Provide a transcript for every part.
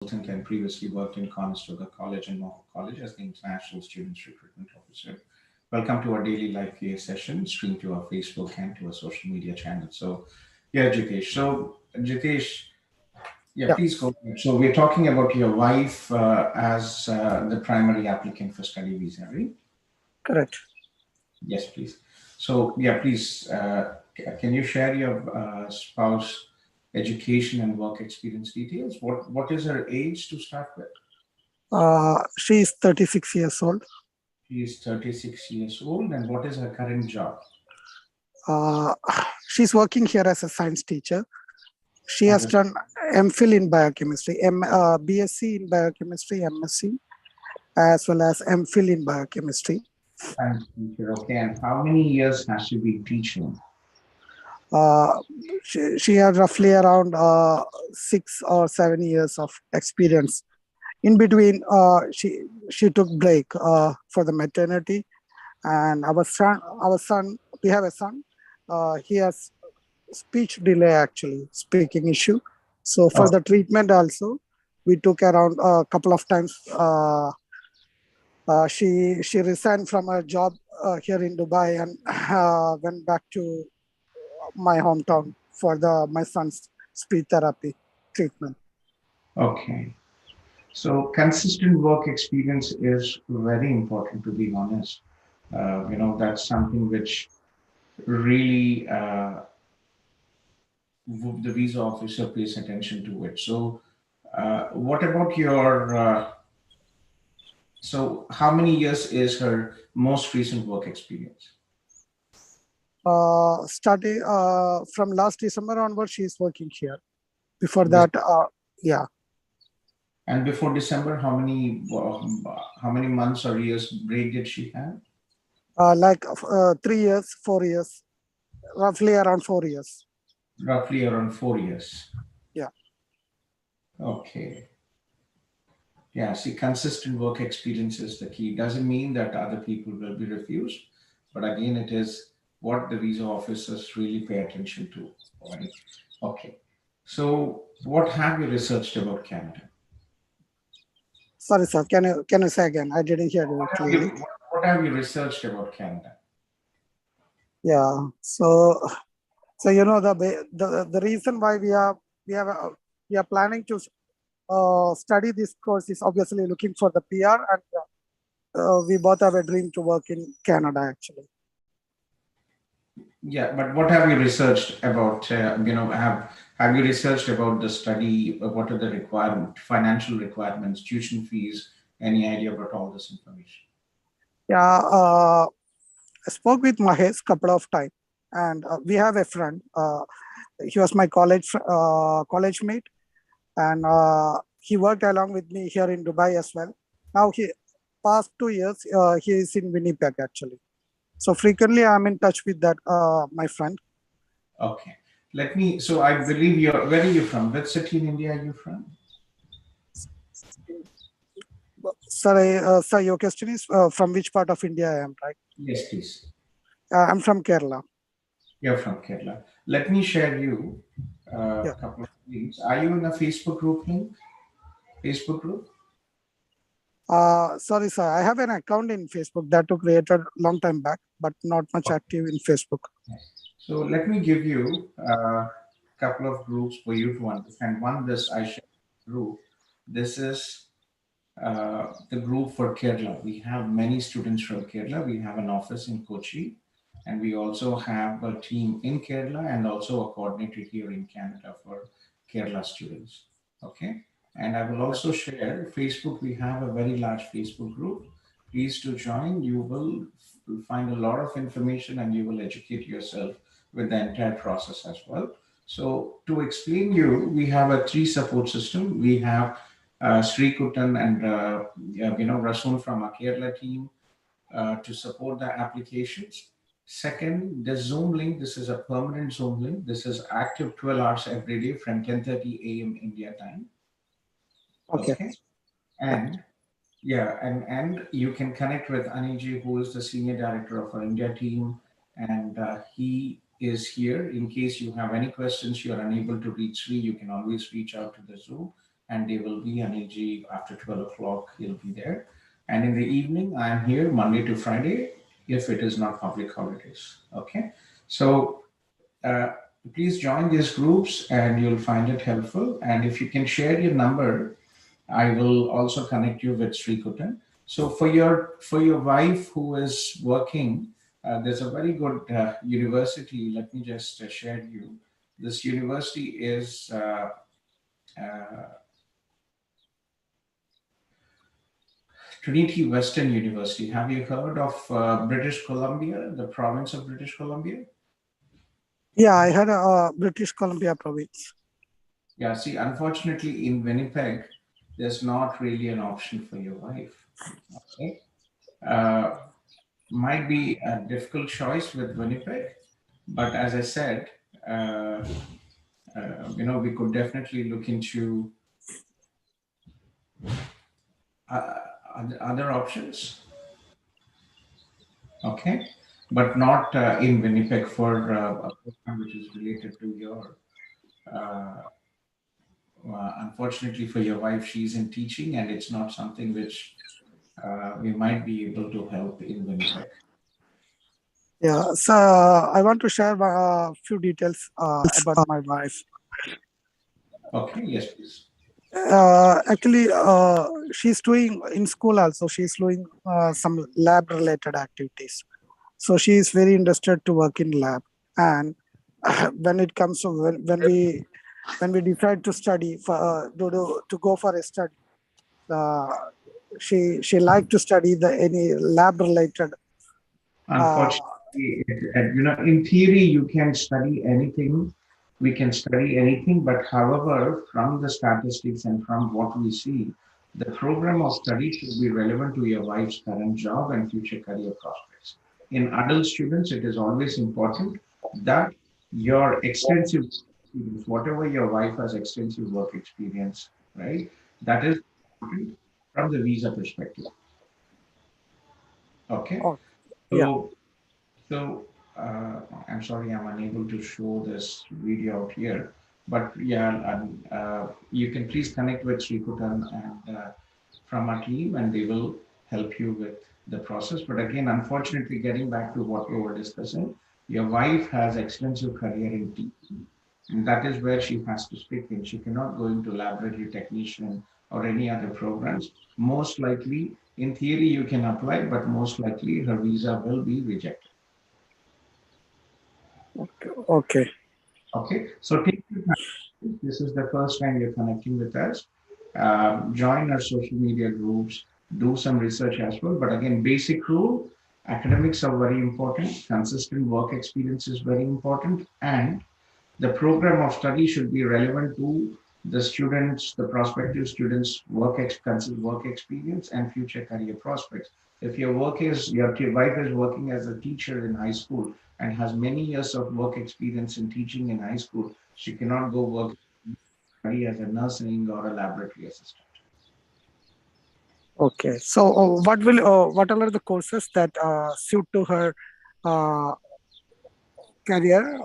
consultant and previously worked in Conestoga College and Mohawk College as the International Students Recruitment Officer. Welcome to our daily live PA session, streamed to our Facebook and to our social media channel. Jitesh. Yeah, Please go ahead. So, we're talking about your wife as the primary applicant for study visa, right? correct. Yes, please. Please, can you share your spouse education and work experience details? What is her age to start with? She is 36 years old. She is 36 years old, and what is her current job? She's working here as a science teacher. She has And done MPhil in biochemistry, BSc in biochemistry, MSc, as well as MPhil in biochemistry. science teacher, okay. And how many years has she been teaching? She had roughly around 6 or 7 years of experience. In between, she took break for the maternity, and our son, we have a son. He has speech delay, actually speaking issue. So for Oh, the treatment also, we took around a couple of times. She resigned from her job here in Dubai and went back to my hometown for my son's speech therapy treatment. okay. So consistent work experience is very important, to be honest. That's something which really the visa officer pays attention to it. So, what about your? So, how many years is her most recent work experience? Starting from last December onward, she is working here. Before This, that, yeah, and before December, how many months or years break did she have? like 3 years, 4 years, roughly around 4 years. Roughly around 4 years. Yeah. Okay. Yeah. See, consistent work experience is the key. Doesn't mean that other people will be refused, but again, it is what the visa officers really pay attention to. Right? Okay. So, what have you researched about Canada? Sorry, sir. Can you say again? I didn't hear you clearly. What have you researched about Canada? Yeah. So the reason why we are planning to study this course is obviously looking for the PR, and we both have a dream to work in Canada, actually. Yeah, but what have you researched about? Have you researched about the study? What are the financial requirements, tuition fees? Any idea about all this information? Yeah. I spoke with Mahesh couple of times, and we have a friend. He was my college mate, and he worked along with me here in Dubai as well. Now past 2 years, he is in Winnipeg, actually. So frequently I'm in touch with that my friend. Okay. So I believe where are you from? Which city in India are you from? Sir, your question is from which part of India I am, right? Yes, please. I'm from Kerala. You're from Kerala. Let me share you a Yeah. couple of links. Are you in a Facebook group link? Facebook group? Sorry, sir. I have an account in Facebook that was created long time back, but not much active in Facebook. So let me give you a couple of groups for you to understand. One, this I share group. This is the group for Kerala. We have many students from Kerala. We have an office in Kochi, and we also have a team in Kerala and also a coordinator here in Canada for Kerala students. Okay. And I will also share Facebook. We have a very large Facebook group. Please to join. You will find a lot of information and you will educate yourself with the entire process as well. So to explain you, we have a three support system. We have Sri Kutan and Rasool from our Kerala team to support the applications. Second, the Zoom link. This is a permanent Zoom link. This is active 12 hours every day from 10:30 a.m. India time. Okay. Okay. And yeah, and you can connect with Aniji, who is the senior director of our India team, and he is here in case you have any questions. You are unable to reach me. You can always reach out to the Zoom, and they will be on AG after 12 o'clock. He'll be there. And in the evening, I'm here Monday to Friday if it is not public holidays. Okay. So uh, please join these groups and you'll find it helpful. And if you can share your number, I will also connect you with Srikutan. So for your wife who is working, there's a very good university. Let me just share you. This university is uh, Trinity Western University. Have you heard of British Columbia, the province of British Columbia? Yeah, I had a British Columbia province. Yeah, see, unfortunately, in Winnipeg, there's not really an option for your wife. Okay. Uh, might be a difficult choice with Winnipeg, but as I said, uh, we could definitely look into uh, other options. Okay, but not in Winnipeg for a program which is related to your. Uh, Unfortunately for your wife, she's in teaching, and it's not something which we might be able to help in Winnipeg. Yeah, so I want to share a few details about my wife. Okay, yes, please. Actually, she's doing in school also. She's doing some lab related activities. So she is very interested to work in lab. And when it comes to when we decide to study for to go for a study, uh, she like to study the any lab related. Uh, Unfortunately, in theory, you can study anything. We can study anything, but however, from the statistics and from what we see, the program of study should be relevant to your wife's current job and future career prospects. In adult students, it is always important that your extensive experience, whatever your wife has extensive work experience, right? That is important from the visa perspective. Okay. oh, yeah. So so I'm sorry, I'm unable to show this video out here, but yeah, you can please connect with Srikutan and from our team, and they will help you with the process. But again, unfortunately, getting back to what we were discussing, your wife has extensive career in teaching, and that is where she has to stick in. She cannot go into laboratory technician or any other programs. Most likely, in theory, you can apply, but most likely her visa will be rejected. Okay. Okay. Okay, so take your time. This is the first time you're connecting with us. Join our social media groups, do some research as well. But again, basic rule, academics are very important, consistent work experience is very important, and the program of study should be relevant to the students, the prospective students' work experience and future career prospects. If your wife is working as a teacher in high school and has many years of work experience in teaching in high school, she cannot go work study as a nursing or a laboratory assistant. Okay. So what are the courses that suit to her uh, career?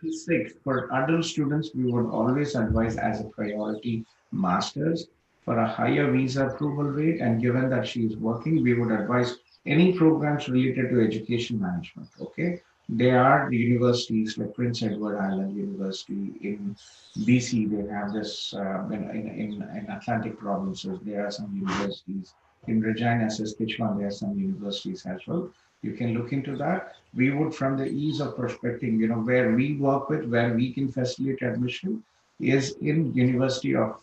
36. For adult students, we would always advise as a priority masters for a higher visa approval rate. And given that she is working, we would advise any programs related to education management. Okay. There are the universities like Prince Edward Island University in BC. They have this in Atlantic provinces. There are some universities in Regina, Saskatchewan. There are some universities as well. You can look into that. We would, from the ease of prospecting, where we work with, where we can facilitate admission is in University of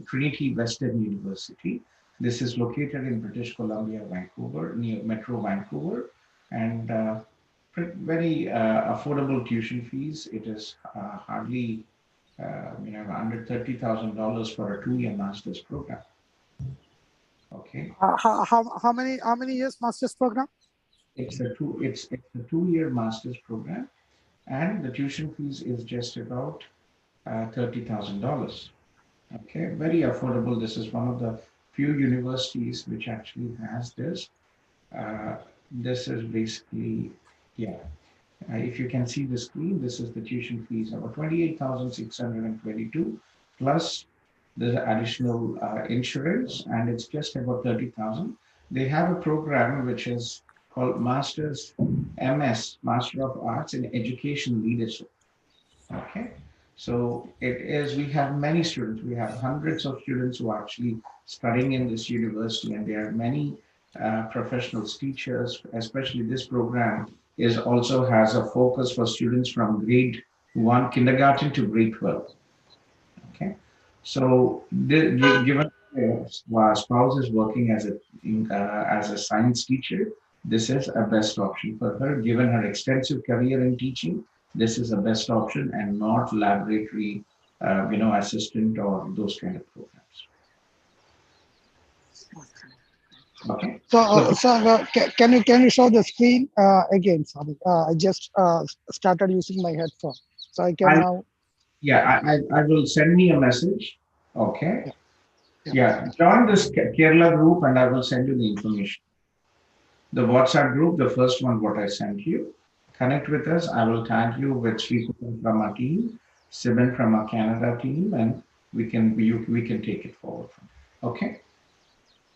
Trinity Western University. This is located in British Columbia, Vancouver, near Metro Vancouver, and very affordable tuition fees. It is hardly, under $30,000 for a 2-year master's program. Okay. How many years master's program? It's a 2-year master's program, and the tuition fees is just about $30,000. Okay, very affordable. This is one of the few universities which actually has this. This is basically, yeah. If you can see the screen, this is the tuition fees about 28,622 plus There's additional insurance, and it's just about 30,000. They have a program which is called Masters MS, Master of Arts in Education Leadership. Okay, so it is. We have many students. We have hundreds of students who are actually studying in this university, and there are many professionals, teachers. Especially this program is also has a focus for students from grade 1 kindergarten to grade 12. Okay, so given spouse is working as a science teacher, this is a best option for her. Given her extensive career in teaching, this is a best option, and not laboratory, assistant or those kind of programs. Okay. So, So can you show the screen again? Sorry, I just started using my headphone, so I can I now. yeah I will send me a message. Okay. Yeah, yeah. Yeah. Join this Kerala group, and I will send you the information. The WhatsApp group, the first one, what I sent you. Connect with us. I will tag you with Sripuran from our team, Siban from our Canada team, and we can take it forward. Okay.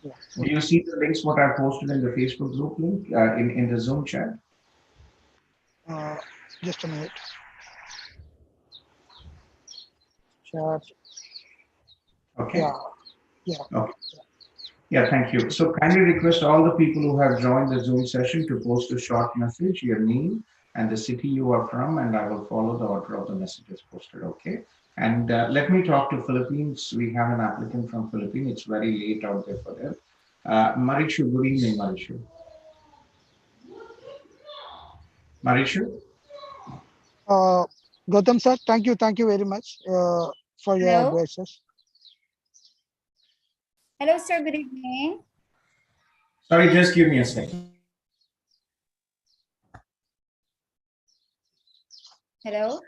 Yeah. Do you see the links what I posted in the Facebook group link in the Zoom chat? Uh, just a minute. Chat. Okay. Yeah, yeah. Okay. Yeah, thank you. So kindly request all the people who have joined the Zoom session to post a short message, your name and the city you are from, and I will follow the order of the messages posted. Okay. And let me talk to Philippines. We have an applicant from Philippines. It's very late out there for them. Marishu, good evening, Marishu. Marishu? Gautam sir, thank you very much for your Hello. advices. Hello, sir. Good evening. Sorry, just give me a second. Hello.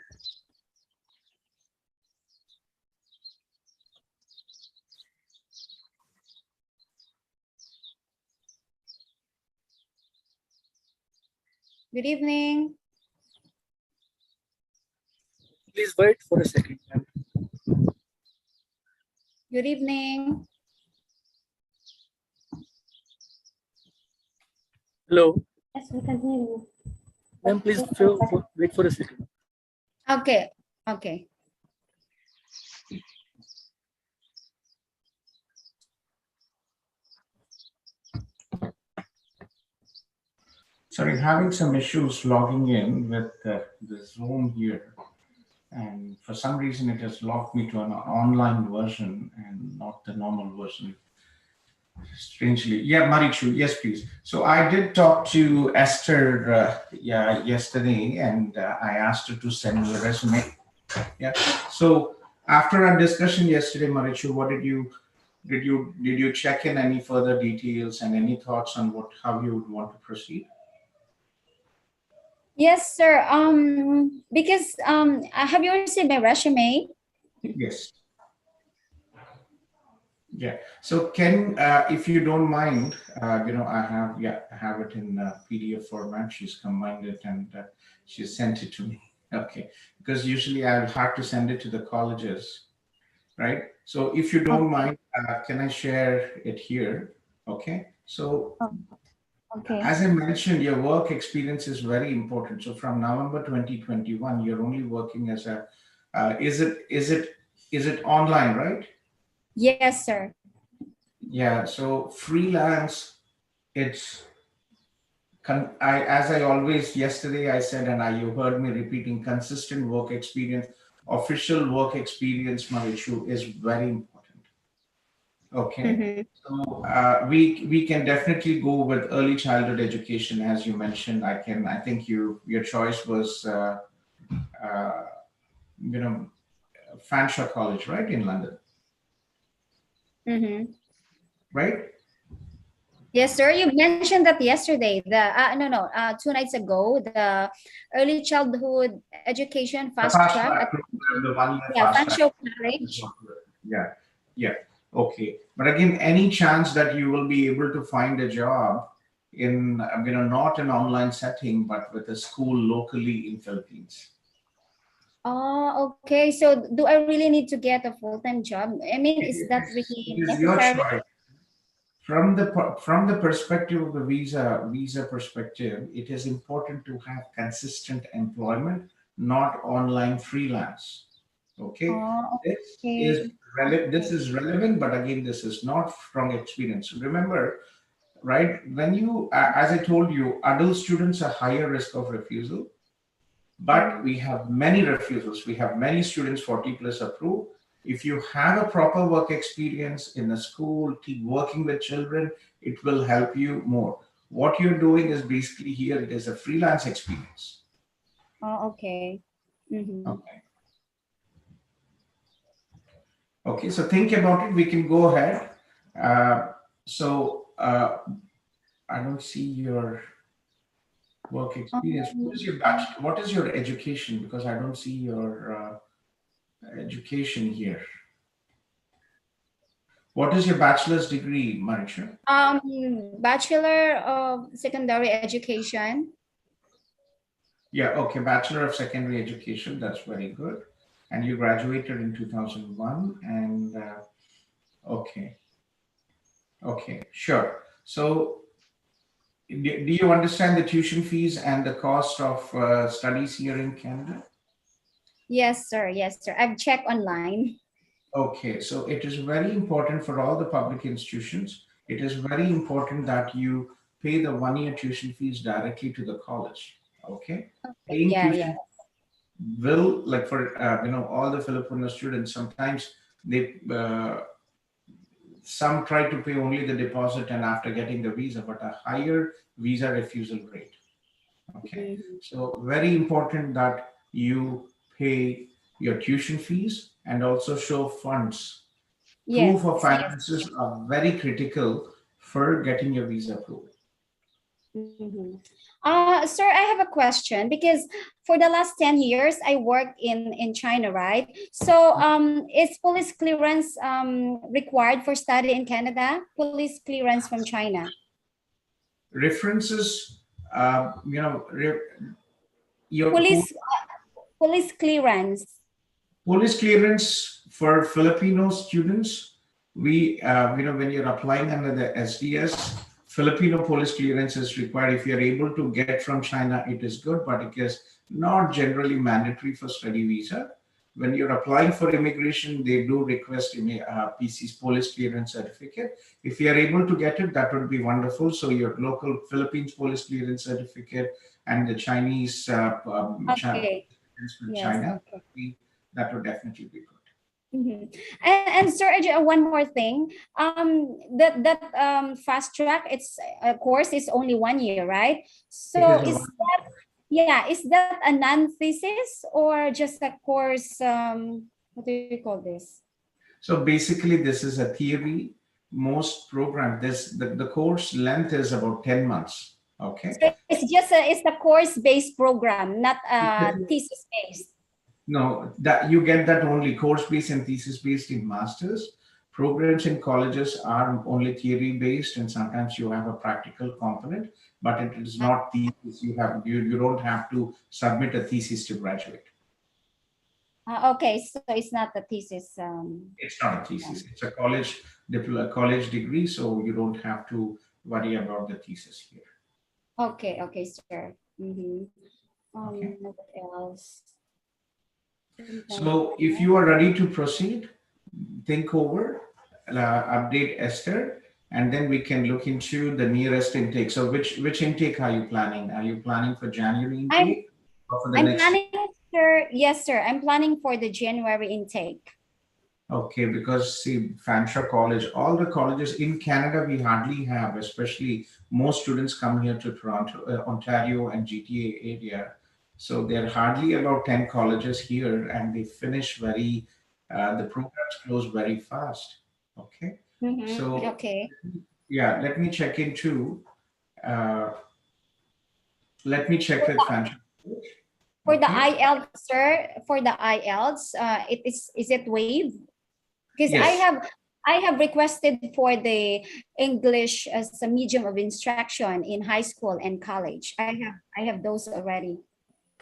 Good evening. Please wait for a second. Good evening. Hello. Yes, we can hear you. Ma'am, please wait for a second. Okay. Okay. Sorry, having some issues logging in with the Zoom here. And for some reason, it has locked me to an online version and not the normal version. Strangely. Yeah, Marichu, yes, please. So I did talk to Esther yesterday, and I asked her to send me a resume. Yeah. So after our discussion yesterday, Marichu, what did you check in any further details and any thoughts on how you would want to proceed? Yes, sir. Because have you received my resume? Yes. Yeah. So if you don't mind, I have it in PDF format. She's combined it and she sent it to me. Okay. Because usually I'll have to send it to the colleges, right? So if you don't mind, can I share it here? Okay. So Okay. as I mentioned, your work experience is very important. So from November 2021, you're only working as a, is it online, right? Yes, sir. Yeah, so freelance, it's as I always yesterday I said, and you heard me repeating, consistent work experience, official work experience, my issue is very important. Okay, so we can definitely go with early childhood education, as you mentioned. I think your choice was uh, you know Fanshawe College, right, in London, right? Yes, sir. You mentioned that yesterday. No, 2 nights ago. The early childhood education The fast fast track track at program, the 1 year fast track. Fanshawe College. Yeah, yeah. Okay. But again, any chance that you will be able to find a job in, not an online setting, but with a school locally in Philippines? Oh, okay. So do I really need to get a full-time job? I mean, is that It really is your necessary? choice. From the perspective of the visa perspective, it is important to have consistent employment, not online freelance. Okay, Oh, this is okay. this is relevant, but again, this is not from experience. Remember, right? When you, as I told you, adult students are higher risk of refusal, but we have many refusals. We have many students 40 plus approved. If you have a proper work experience in a school, working with children, it will help you more. What you're doing is basically here, it is a freelance experience. Oh, okay. Okay. Okay, so think about it. We can go ahead. I don't see your work experience. What is your bachelor? What is your education? Because I don't see your education here. What is your bachelor's degree, Maricha? Bachelor of Secondary Education. Yeah, okay, Bachelor of Secondary Education. That's very good. And you graduated in 2001. And okay, okay, sure. So, do you understand the tuition fees and the cost of studies here in Canada? Yes, sir. Yes, sir. I've checked online. Okay, so it is very important for all the public institutions. It is very important that you pay the 1 year tuition fees directly to the college. Okay, paying Yeah, yeah. tuition will, like for all the Filipino students, sometimes they some try to pay only the deposit and after getting the visa, but a higher visa refusal rate. Okay, so very important that you pay your tuition fees and also show funds. Yes, Proof of yes. finances are very critical for getting your visa approved. Sir, I have a question because for the last 10 years, I worked in China, right? So is police clearance required for study in Canada? Police clearance from China? References, your Police clearance. police clearance for Filipino students. When you're applying under the SDS, Filipino police clearance is required. If you're able to get from China, it is good, but it is not generally mandatory for study visa. When you're applying for immigration, they do request PC's police clearance certificate. If you are able to get it, that would be wonderful. So your local Philippines police clearance certificate and the Chinese Okay. with Yes. China, Okay. that would definitely be good. And sir, one more thing. That fast track, it's a course is only 1 year, right? It So is a is that a non-thesis or just a course? What do you call this? So basically, this is a theory. Most program, the course length is about 10 months. Okay. So it's a course-based program, not thesis-based. No, that you get that only course-based and thesis-based in masters. Programs in colleges are only theory-based, and sometimes you have a practical component, but it is not thesis. You don't have to submit a thesis to graduate. Okay, so it's not a thesis. It's not a thesis. It's a college degree, so you don't have to worry about the thesis here. Okay, okay, sir. Okay. What else? So if you are ready to proceed, think over, update Esther, and then we can look into the nearest intake. So which intake are you planning? Are you planning for January intake or for the I'm next? planning, sir. Yes, sir. I'm planning for the January intake. Okay, because see, Fanshawe College, all the colleges in Canada, we hardly have, especially most students come here to Toronto, Ontario and GTA area. So there are hardly about 10 colleges here and they finish the programs close very fast. Okay. So Okay. yeah, let me check uh, with Fanshawe College. For the Okay. IELTS, sir, for the IELTS, is it waived? Because Yes. I have requested for the English as a medium of instruction in high school and college. I have those already.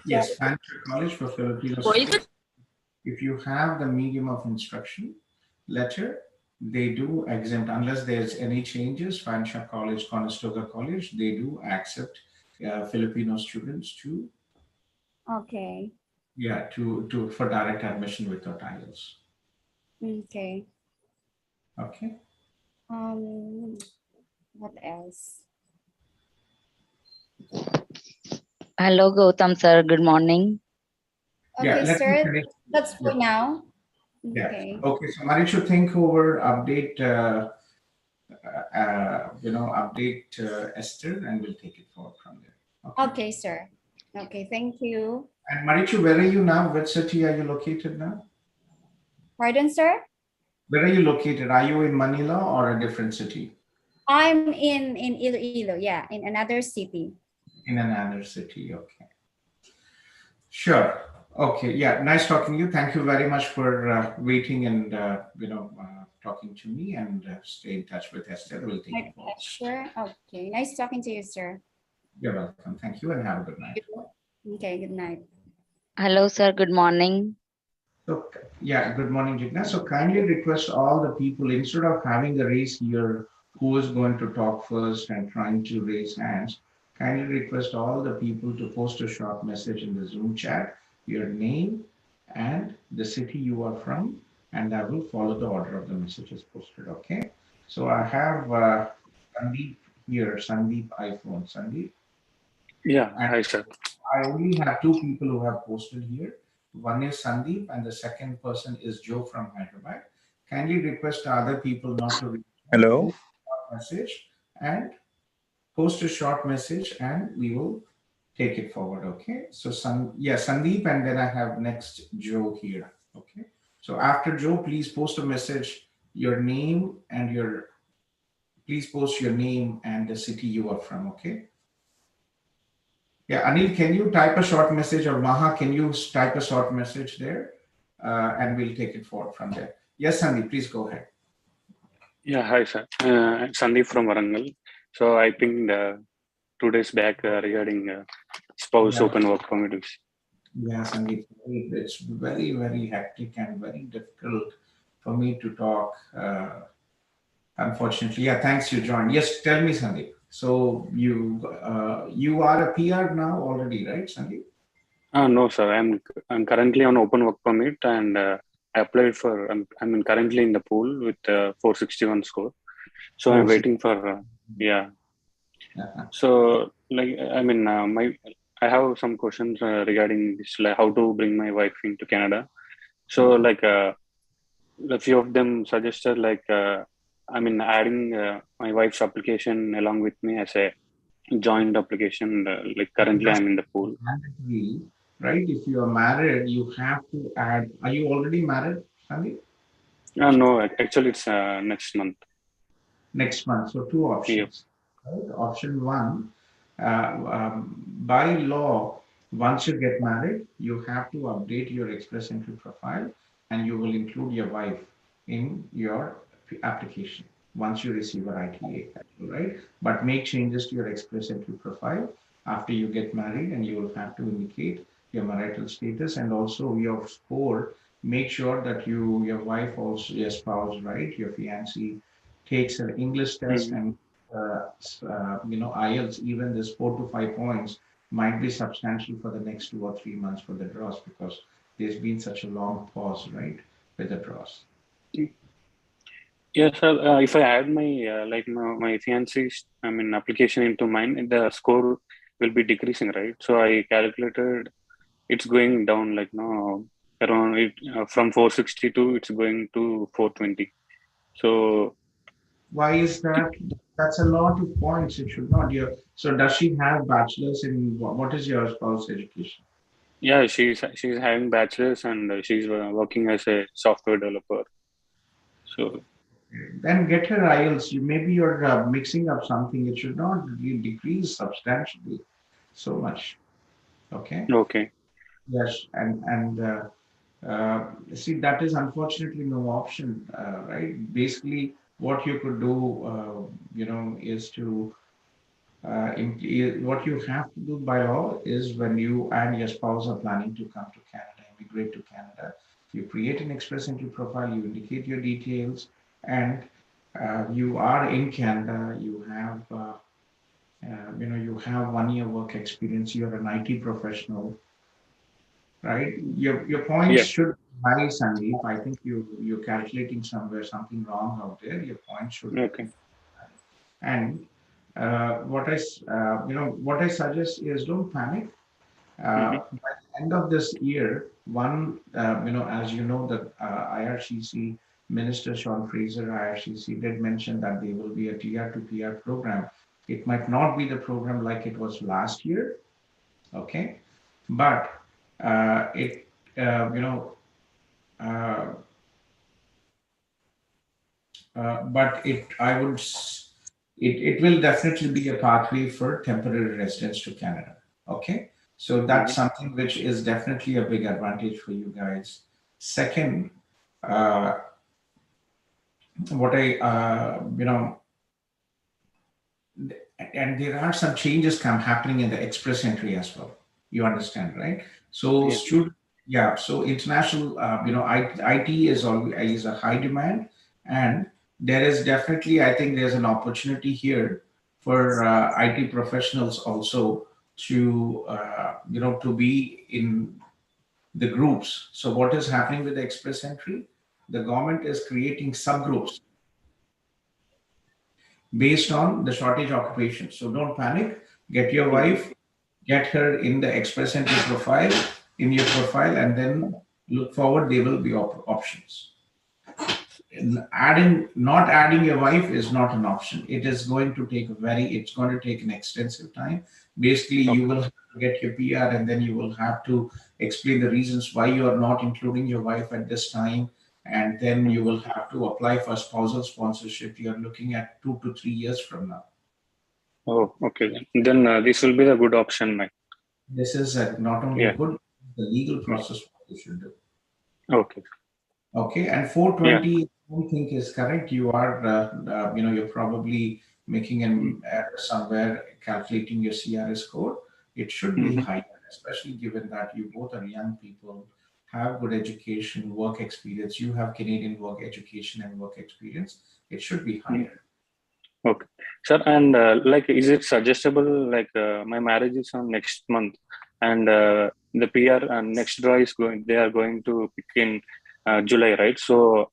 Yes, Fanshawe College for Filipino students. if you have the medium of instruction letter, they do exempt unless there's any changes. Fanshawe College, Conestoga College, they do accept Filipino students to Okay. to for direct admission without IELTS. Okay. Okay. What else? Hello, Gautam sir. Good morning. Yeah, Okay, let me sir. finish. That's for now. Yeah. Okay. Okay. So Marichu, think over, update, update Esther, and we'll take it forward from there. Okay, sir. Okay, thank you. And Marichu, where are you now? What city are you located now? Pardon, sir? Where are you located? Are you in Manila or a different city? I'm in Iloilo, yeah, in another city. In another city. Okay. Sure. Okay. Yeah. Nice talking to you. Thank you very much for waiting and talking to me, and stay in touch with Esther. We'll take My it forward. pleasure. Okay, nice talking to you, sir. You're welcome. Thank you, and have a good night. Okay, good night. Hello, sir. Good morning. So, yeah, good morning, Jigna. So kindly request all the people, instead of having a race here, who is going to talk first and trying to raise hands, kindly request all the people to post a short message in the Zoom chat, your name and the city you are from, and I will follow the order of the messages posted, okay? So I have Sandeep here, Sandeep iPhone. Sandeep? Yeah, And hi, sir. I only have two people who have posted here. One is Sandeep, and the second person is Joe from Hyderabad. Kindly request other people not to read Hello. message and post a short message, and we will take it forward. Okay. So Sandeep, and then I have next Joe here. Okay. So after Joe, please post a message, your name and please post your name and the city you are from. Okay. Yeah, Anil, can you type a short message, or Maha, can you type a short message there? And we'll take it forward from there. Yes, Sandeep, please go ahead. Yeah, hi, sir. Sandeep from Warangal. So I pinged 2 days back regarding spouse Yeah. open work permit. Yeah, Sandeep, it's very, very hectic and very difficult for me to talk. Unfortunately, yeah, thanks you joined. Yes, tell me, Sandeep. So you are a PR now already, right, Sandeep? No, sir. I'm currently on open work permit, and I applied for. I'm currently in the pool with 461 score. So I'm waiting for. Yeah. Uh-huh. So I have some questions regarding this, like how to bring my wife into Canada. So a few of them suggested adding my wife's application along with me as a joint application. Currently I'm in the pool. Mandatory, right? If you are married, you have to add. Are you already married, Sandeep? No, actually it's next month. Next month. So two options. Right? Option one, by law, once you get married, you have to update your Express Entry profile, and you will include your wife in your application once you receive an ITA, right? But make changes to your Express Entry profile after you get married, and you will have to indicate your marital status and also your score. Make sure that your wife, also your spouse, right, your fiancé, takes an English test and IELTS, even this 4 to 5 points might be substantial for the next 2 or 3 months for the draws, because there's been such a long pause, right, with the draws. Yes, sir. If I add my my fiance's application into mine, the score will be decreasing, right? So I calculated it's going down around from 462, it's going to 420. So why is that? That's a lot of points. It should not. So does she have bachelor's in what is your spouse education? yeah, she's having bachelor's, and she's working as a software developer. So Then get her IELTS. Maybe you're mixing up something. It should not decrease substantially so much. Okay. okay. Yes, see, that is unfortunately no option, right? Basically, what you could do, is to what you have to do by law is, when you and your spouse are planning to come to Canada, immigrate to Canada, You create an express entry profile, you indicate your details, and you are in Canada, you have you have 1 year work experience, you're an IT professional, right? Your points Yeah. should be high, Sandeep. I think you're calculating somewhere something wrong out there. Your points should be Okay. high. And what I suggest is don't panic. By the end of this year, as you know, the IRCC Minister Sean Fraser, IRCC did mention that there will be a TR to PR program. It might not be the program like it was last year, okay, but it, you know, uh, but it will definitely be a pathway for temporary residence to Canada. Okay, so that's something which is definitely a big advantage for you guys. Second, uh, what I and there are some changes happening in the express entry as well. You understand, right? So Yeah. so international, IT is always a high demand, and there is definitely, I think there's an opportunity here for IT professionals also to, to be in the groups. So what is happening with the express entry? The government is creating subgroups based on the shortage occupation. So don't panic. Get your wife, get her in the express entry profile, in your profile, and then look forward. There will be options. Not adding your wife is not an option. It is going to take it's going to take an extensive time. Basically, you will have to get your PR, and then you will have to explain the reasons why you are not including your wife at this time. And then you will have to apply for spousal sponsorship. You are looking at 2 to 3 years from now. Oh, okay. Then this will be a good option, Mike. This is not only good, the legal process what you should do. Okay. Okay, and 420, I don't think is correct. You are, you're probably making an error somewhere calculating your CRS score. It should be higher, especially given that you both are young people, have good education, work experience. You have Canadian work education and work experience. It should be higher. Okay, sir. And is it suggestible? My marriage is on next month, and the PR and next draw is going. They are going to pick in July, right? So,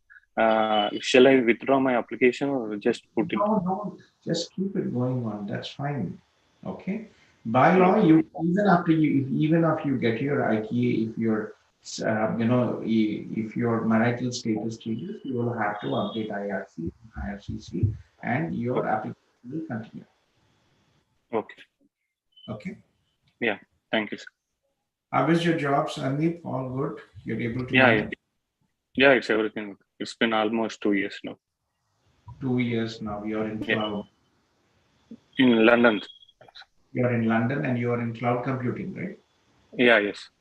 shall I withdraw my application or just put it? No, just keep it going on. That's fine. Okay. By law, even after you get your ITA, if your marital status changes, you will have to update IRCC, and your application will continue. Okay. Okay. Yeah. Thank you, sir. How is your job, Sandeep? All good? You're able to manage? Yeah, it's everything. It's been almost 2 years now. 2 years now. You're in cloud. In London. You're in London and you're in cloud computing, right? Yeah, yes.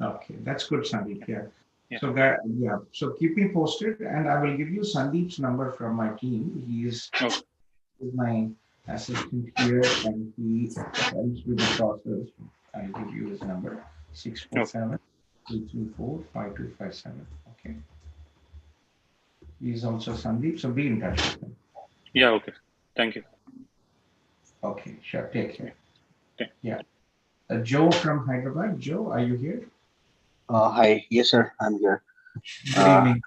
Okay, that's good, Sandeep. Yeah. Yeah. So keep me posted, and I will give you Sandeep's number from my team. He is my assistant here, and he helps with the process. I'll give you his number: 647-334-5257. Okay. He's also Sandeep, so be in touch with him. Yeah. Okay. Thank you. Okay, sure. Take care. Okay. Yeah. Joe from Hyderabad. Joe, are you here? Hi. Yes, sir. I'm here. Good evening.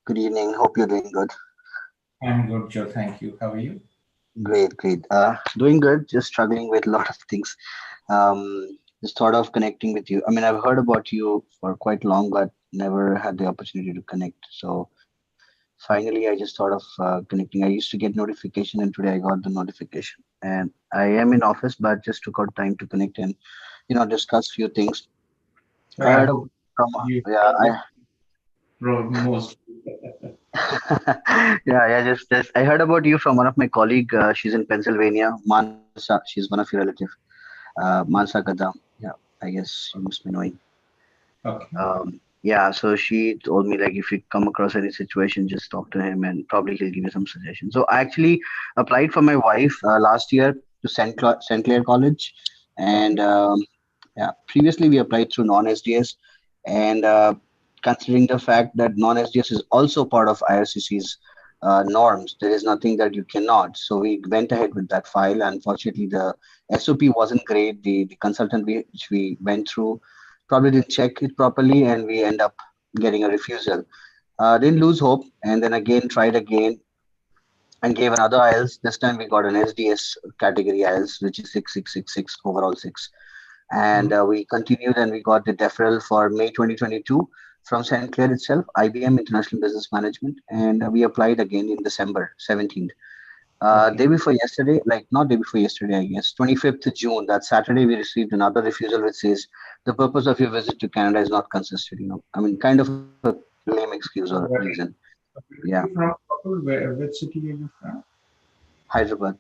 Good evening. Hope you're doing good. I'm good, Joe. Thank you. How are you? Great. Doing good. Just struggling with a lot of things. Just thought of connecting with you. I mean, I've heard about you for quite long, but never had the opportunity to connect. So finally, I just thought of connecting. I used to get notification, and today I got the notification. And I am in office, but just took out time to connect and discuss few things. So I heard most. just I heard about you from one of my colleague. She's in Pennsylvania, Mansa. She's one of your relatives, Mansa Gadam. Yeah, I guess you must be knowing. Okay. So she told me, like, if you come across any situation, just talk to him and probably he'll give you some suggestions. So I actually applied for my wife last year to St. Clair College, and previously we applied through non-SDS, and considering the fact that non-SDS is also part of IRCC's norms. There is nothing that you cannot. So we went ahead with that file. Unfortunately, the SOP wasn't great. The consultant which we went through probably didn't check it properly, and we end up getting a refusal. Didn't lose hope, and then again tried again and gave another IELTS. This time we got an SDS category IELTS, which is 6666 overall 6. And we continued and we got the deferral for May 2022 from St. Clair itself, IBM International Business Management, and we applied again in December 17th. Day before yesterday, like not day before yesterday, I guess, 25th of June, that Saturday, we received another refusal which says the purpose of your visit to Canada is not consistent. I mean, kind of a lame excuse or reason. Yeah. Which city are you from? Hyderabad.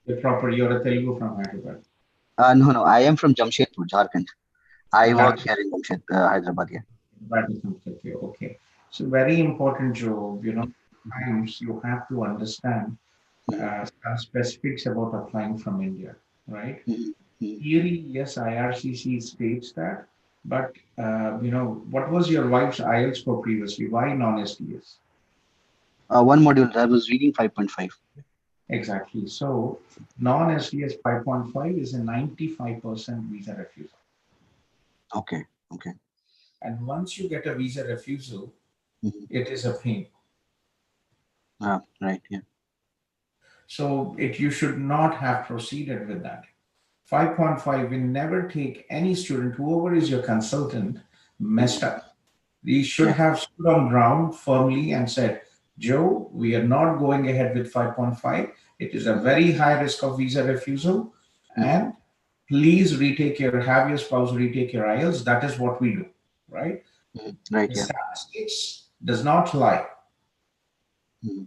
You're a Telugu from Hyderabad. No, I am from Jamshedpur, Jharkhand. I work here in Hyderabad. Yeah. That is okay. So very important, Joe. Times you have to understand some specifics about applying from India, right? Theory, yes, IRCC states that, but what was your wife's IELTS score previously? Why non-SDS? One module I was reading 5.5. Exactly. So non-SDS 5.5 is a 95% visa refusal. Okay. And once you get a visa refusal, it is a pain. Right. Yeah. So you should not have proceeded with that. 5.5 will never take any student, whoever is your consultant, messed up. We should have stood on ground firmly and said, Joe, we are not going ahead with 5.5. It is a very high risk of visa refusal. And please have your spouse retake your IELTS. That is what we do, right? Right. The Yeah. statistics does not lie.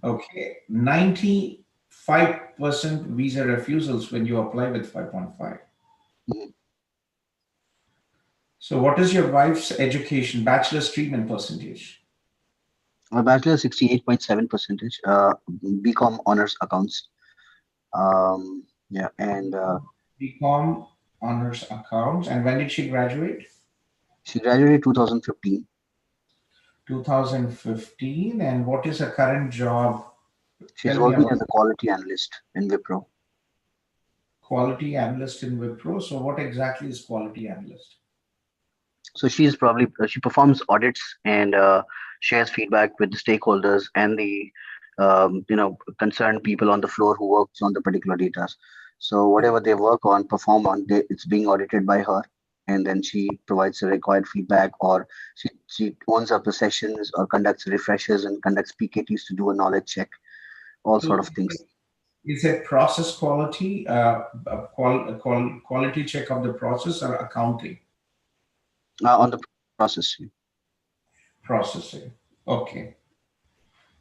Okay. 95% visa refusals when you apply with 5.5. So what is your wife's education, bachelor's treatment percentage? My bachelor 68.7%. BCom honors accounts. And BCom honors accounts. And when did she graduate? She graduated 2015. 2015. And what is her current job? She's working as a quality analyst in Wipro. Quality analyst in Wipro. So what exactly is quality analyst? So she performs audits and shares feedback with the stakeholders and the concerned people on the floor who works on the particular data. So whatever they perform on, it's being audited by her, and then she provides the required feedback, or she owns up the sessions or conducts refreshers and conducts PKTs to do a knowledge check, all sort of things. Is it process quality, quality check of the process, or accounting? On the process. Processing. Okay.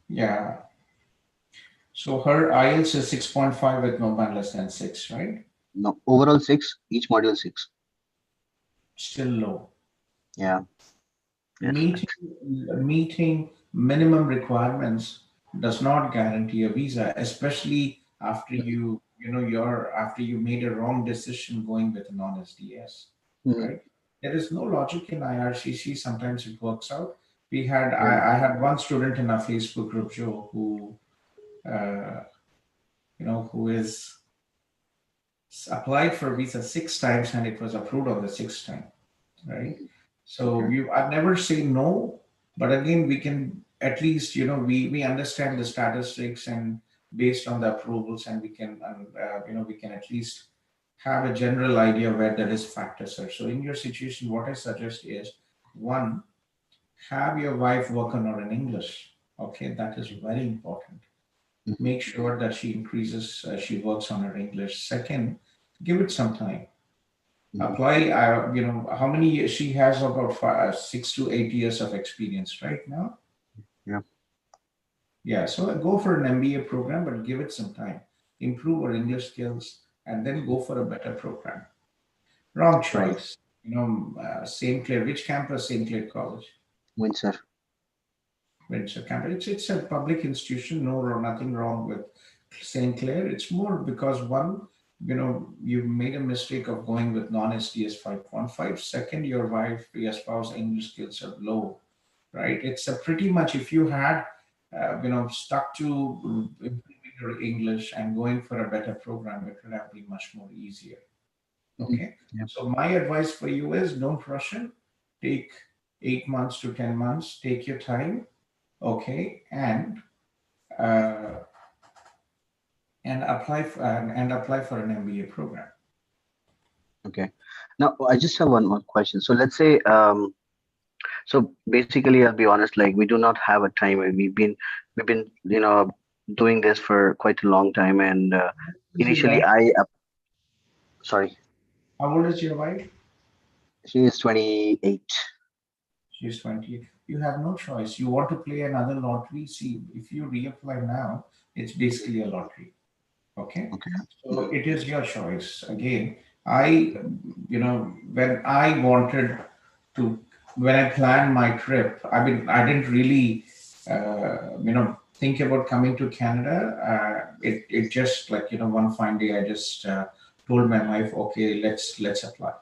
Yeah. So her IELTS is 6.5 with no band less than 6, right? No, overall 6, each module 6. Still low. Yeah. Yes. Meeting minimum requirements does not guarantee a visa, especially after you made a wrong decision going with a non-SDS, right? There is no logic in IRCC. Sometimes it works out. I had one student in our Facebook group, Joe, who is applied for visa 6 times and it was approved on the 6th time, right? So I've never say no, but again, we can at least, we understand the statistics, and based on the approvals, and we can at least have a general idea where the risk factors are. So in your situation, what I suggest is, one, have your wife work on her in English. Okay, that is very important. Make sure that she works on her English. Second, give it some time. Apply, how many years she has? About 6 to 8 years of experience right now. Yeah, so go for an MBA program, but give it some time. Improve her English skills, and then go for a better program. Wrong choice. St. Clair, which campus? St. Clair College? Windsor campus. It's a public institution. Nothing wrong with St. Clair. It's more because one, you made a mistake of going with non-SDS 5.5. Second, your spouse English skills are low. right? It's a pretty much, if you had, stuck to improving your English and going for a better program, it would have been much more easier. Okay. Yeah. So my advice for you is don't rush it. Take 8 months to 10 months. Take your time. Okay. Uh, and apply for an MBA program. Okay. Now I just have one more question. So let's say, so basically, I'll be honest, like we do not have a time. We've been, doing this for quite a long time. And Is your initially, wife? sorry, How old is your wife? she is 28. She's 20. You have no choice. You want to play another lottery? See, if you reapply now, it's basically a lottery. Okay. Okay. So it is your choice. Again, I, when I wanted to, when I planned my trip, I mean, I didn't really, think about coming to Canada. It just like, one fine day, I just told my wife, okay, let's apply.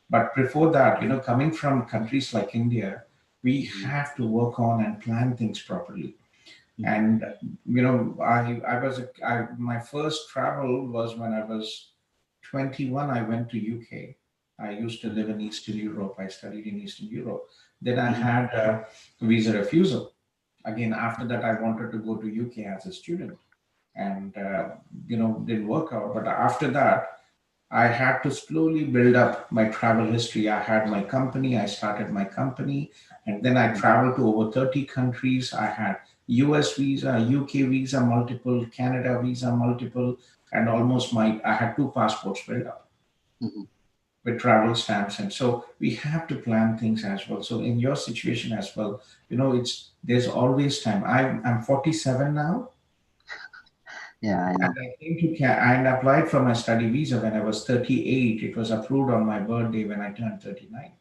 But before that, coming from countries like India, we have to work on and plan things properly. And my first travel was when I was 21. I went to UK. I used to live in Eastern Europe. I studied in Eastern Europe. Then I had a visa refusal. Again, after that, I wanted to go to UK as a student, and didn't work out. But after that, I had to slowly build up my travel history. I had my company, I started my company, and then I traveled to over 30 countries. I had US visa, UK visa, multiple, Canada visa, multiple, and I had 2 passports built up Mhm. with travel stamps. And so we have to plan things as well. So in your situation as well, there's always time. I'm 47 now. Yeah, I And know. I came to and applied for my study visa when I was 38. It was approved on my birthday when I turned 39.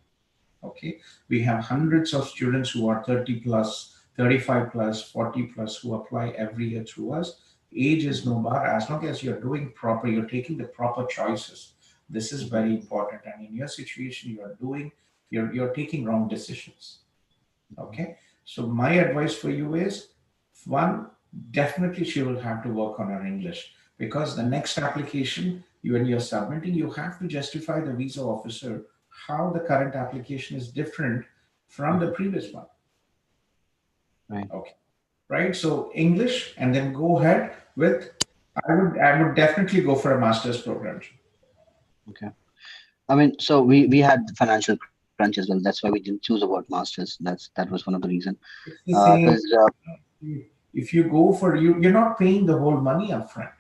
Okay. We have hundreds of students who are 30 plus, 35 plus, 40 plus who apply every year through us. Age is no bar. As long as you're doing proper, you're taking the proper choices. This is very important. And in your situation, you're taking wrong decisions. Okay. So my advice for you is, one, definitely she will have to work on her English, because the next application when you're submitting, you have to justify the visa officer how the current application is different from the previous one. Right. Okay. Right. So English, and then go ahead with, I would definitely go for a master's program. Okay. I mean, so we had the financial crunch as well. That's why we didn't choose about masters. That was one of the reason. It's the same. Because If you go for you're not paying the whole money upfront,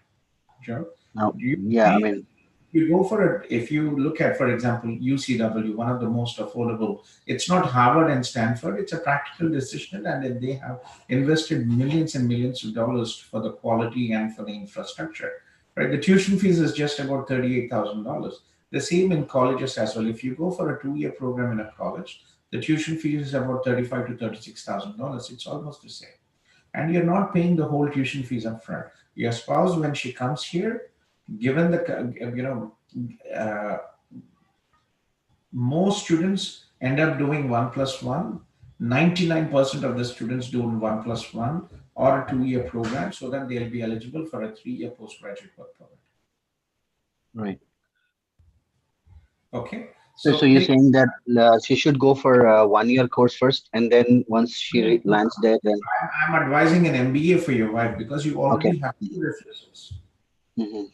Joe. now, You yeah, I pay, mean, you go for it. If you look at, for example, UCW, one of the most affordable, it's not Harvard and Stanford, it's a practical decision, and they have invested millions and millions of dollars for the quality and for the infrastructure. Right? The tuition fees is just about $38,000. The same in colleges as well. If you go for a 2-year program in a college, the tuition fees is about $35,000 to $36,000. It's almost the same. And you're not paying the whole tuition fees up front. Your spouse, when she comes here, given most students end up doing 1+1. 99% of the students do 1+1 or a 2-year program, so that they'll be eligible for a 3-year postgraduate work permit. right. Okay. So you're saying that she should go for a 1-year course first, and then once she lands there, then I'm advising an MBA for your wife, because you okay. already have 2 refusals. Mhm.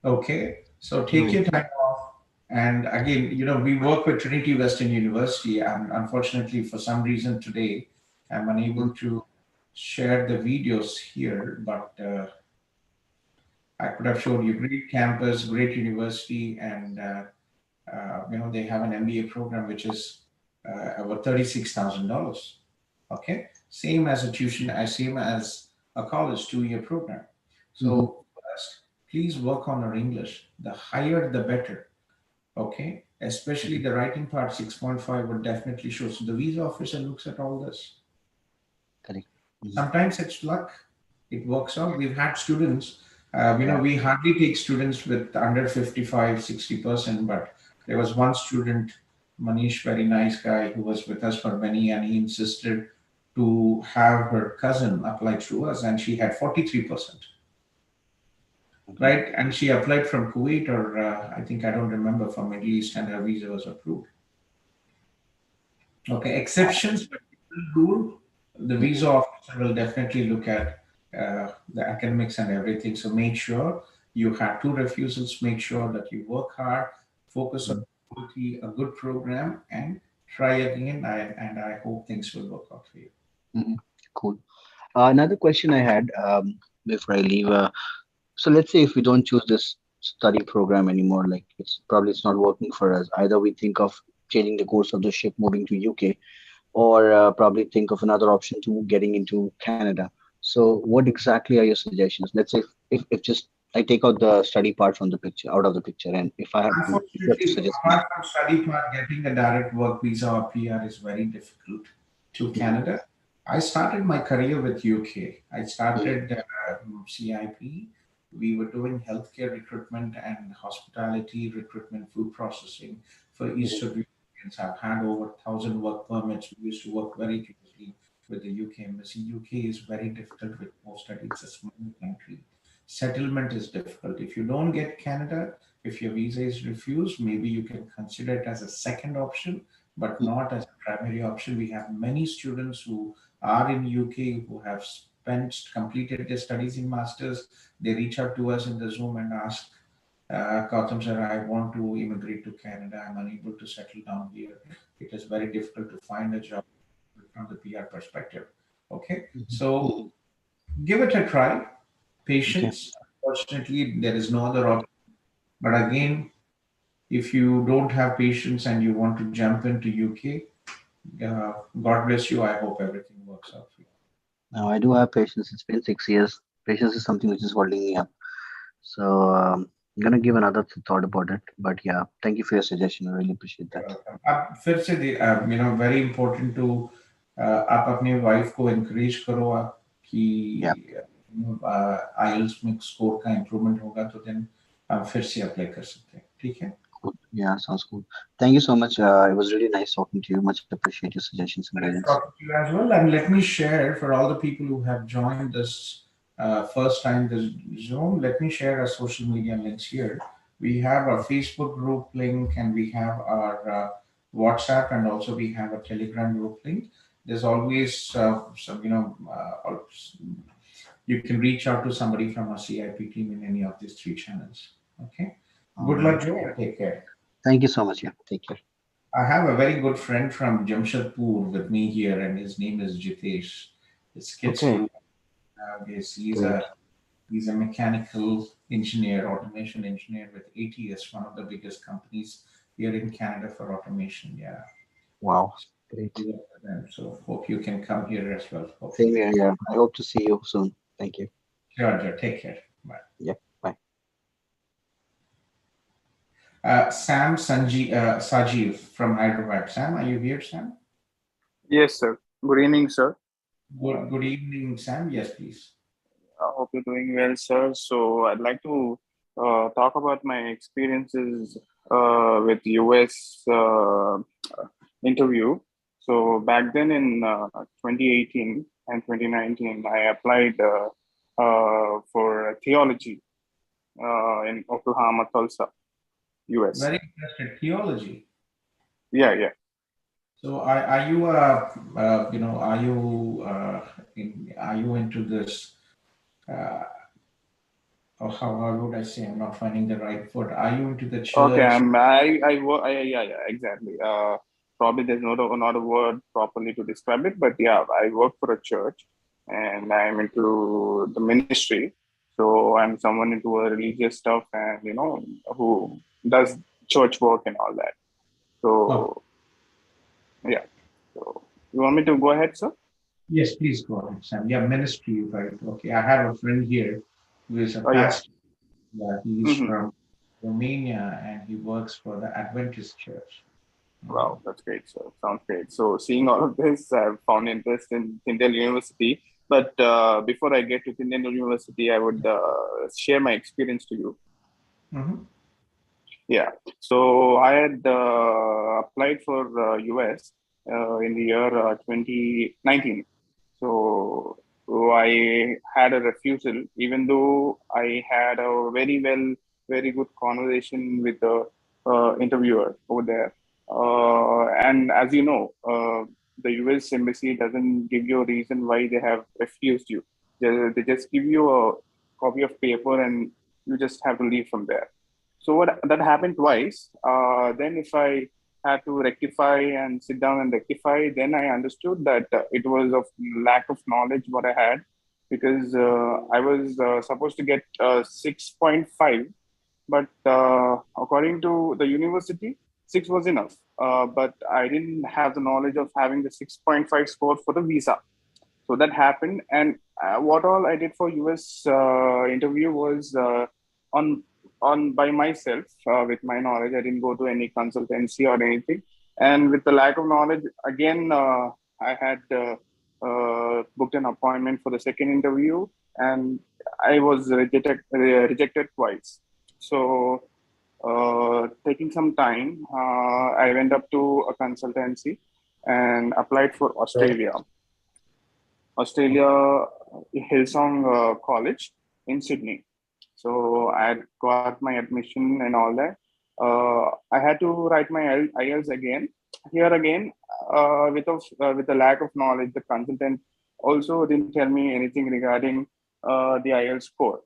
Okay. So take your time off. And again, we work with Trinity Western University, and unfortunately, for some reason today, I'm unable to share the videos here, but I could have showed you great campus, great university, and they have an MBA program which is about $36,000. Okay, same as a tuition, same as a college 2-year program. So first, please work on your English. The higher, the better. Okay, especially the writing part, 6.5 would definitely show. So the visa officer looks at all this. Correct. Sometimes it's luck. It works out. We've had students, we hardly take students with under 55, 60%, but there was one student Manish, very nice guy who was with us for many, and he insisted to have her cousin apply through us, and she had 43%. Right, and she applied from Kuwait, or I think, I don't remember, from Middle East, and her visa was approved. Okay, exceptions, but rule, the visa officer will definitely look at the academics and everything. So make sure you have 2 refusals. Make sure that you work hard, focus on quality, a good program, and try again. And I hope things will work out for you. Cool. Another question I had before I leave. So let's say if we don't choose this study program anymore, like it's not working for us. Either we think of changing the course of the ship, moving to UK, or probably think of another option to getting into Canada. So what exactly are your suggestions? Let's say if just I take out the study part from the picture, out of the picture, and if you have to Unfortunately, suggest me. apart from study part, getting a direct work visa or PR is very difficult to Canada. I started my career with UK. I started CIP. We were doing healthcare recruitment and hospitality recruitment, food processing for Eastern Europeans. I've had over 1,000 work permits. We used to work very closely with the UK embassy. UK is very difficult with most studies. It's a small country. Settlement is difficult. If you don't get Canada, if your visa is refused, maybe you can consider it as a second option, but not as a primary option. We have many students who are in UK who have completed their studies in masters. They reach out to us in the Zoom and ask, Gautam sir, I want to immigrate to Canada. I'm unable to settle down here. It is very difficult to find a job from the PR perspective. Okay, so give it a try. Patience. Unfortunately, there is no other option. But again, if you don't have patience and you want to jump into UK, God bless you. I hope everything works out for you. Now I do have patience. It's been 6 years. Patience is something which is holding me up. So I'm gonna give another thought about it. But yeah, thank you for your suggestion. I really appreciate that. फिर से very important to आप अपने wife को encourage करो आप कि IELTS में score का इम्प्रूवमेंट होगा तो देन आप फिर से अप्लाई कर सकते हैं. ठीक है? Cool. Yeah, sounds cool. Thank you so much. It was really nice talking to you. Much appreciate your suggestions and guidance. Nice talking to you as well. And let me share for all the people who have joined this first time this Zoom. Let me share our social media links here. We have our Facebook group link, and we have our WhatsApp, and also we have a Telegram group link. There's always some, you can reach out to somebody from our CIP team in any of these 3 channels. Okay. Good luck, Joe, and take care. Thank you so much. Yeah, take care. I have a very good friend from Jamshedpur with me here, and his name is Jitesh. His kids nowadays. He's a mechanical engineer, automation engineer with ATS, one of the biggest companies here in Canada for automation. Yeah. Wow. Great. So hope you can come here as well. Same here. Yeah. I hope to see you soon. Thank you. Sure. Take care. Bye. Yeah. Bye. Sam Sajiv from Hyderabad. Sam, are you here, Sam? Yes, sir. Good evening, sir. Good evening, Sam. Yes, please. I hope you're doing well, sir. So I'd like to talk about my experiences with US interview. So back then in 2018 and 2019, I applied for theology in Oklahoma, Tulsa, US. Very interested. Theology. Yeah. So are you are you into this? Or how would I say? I'm not finding the right word. Are you into the church? Okay, yeah, exactly. Probably there's not a word properly to describe it, but yeah, I work for a church and I'm into the ministry. So I'm someone into a religious stuff and, who does church work and all that. So, yeah. So you want me to go ahead, sir? Yes, please go ahead, Sam. Yeah, ministry, right? Okay, I have a friend here who is a pastor. Yeah, he's from Romania and he works for the Adventist Church. Wow, that's great. So sounds great. So seeing all of this, I've found interest in Tyndale University. But before I get to Tyndale University, I would share my experience to you. Yeah. So I had applied for US in the year 2019. So I had a refusal, even though I had a very good conversation with the interviewer over there. And as you know, the US embassy doesn't give you a reason why they have refused you. They just give you a copy of paper and you just have to leave from there. So what that happened twice. Then if I had to rectify and sit down and rectify, then I understood that it was of lack of knowledge what I had, because I was supposed to get 6.5, but according to the university, 6 was enough. But I didn't have the knowledge of having the 6.5 score for the visa. So that happened, and what all I did for US interview was on by myself with my knowledge. I didn't go to any consultancy or anything, and with the lack of knowledge, again I had booked an appointment for the second interview, and I was rejected twice. So taking some time, I went up to a consultancy and applied for Australia Hillsong College in Sydney. So I had got my admission and all that. I had to write my IELTS again. Here again, with the lack of knowledge, the consultant also didn't tell me anything regarding the IELTS score,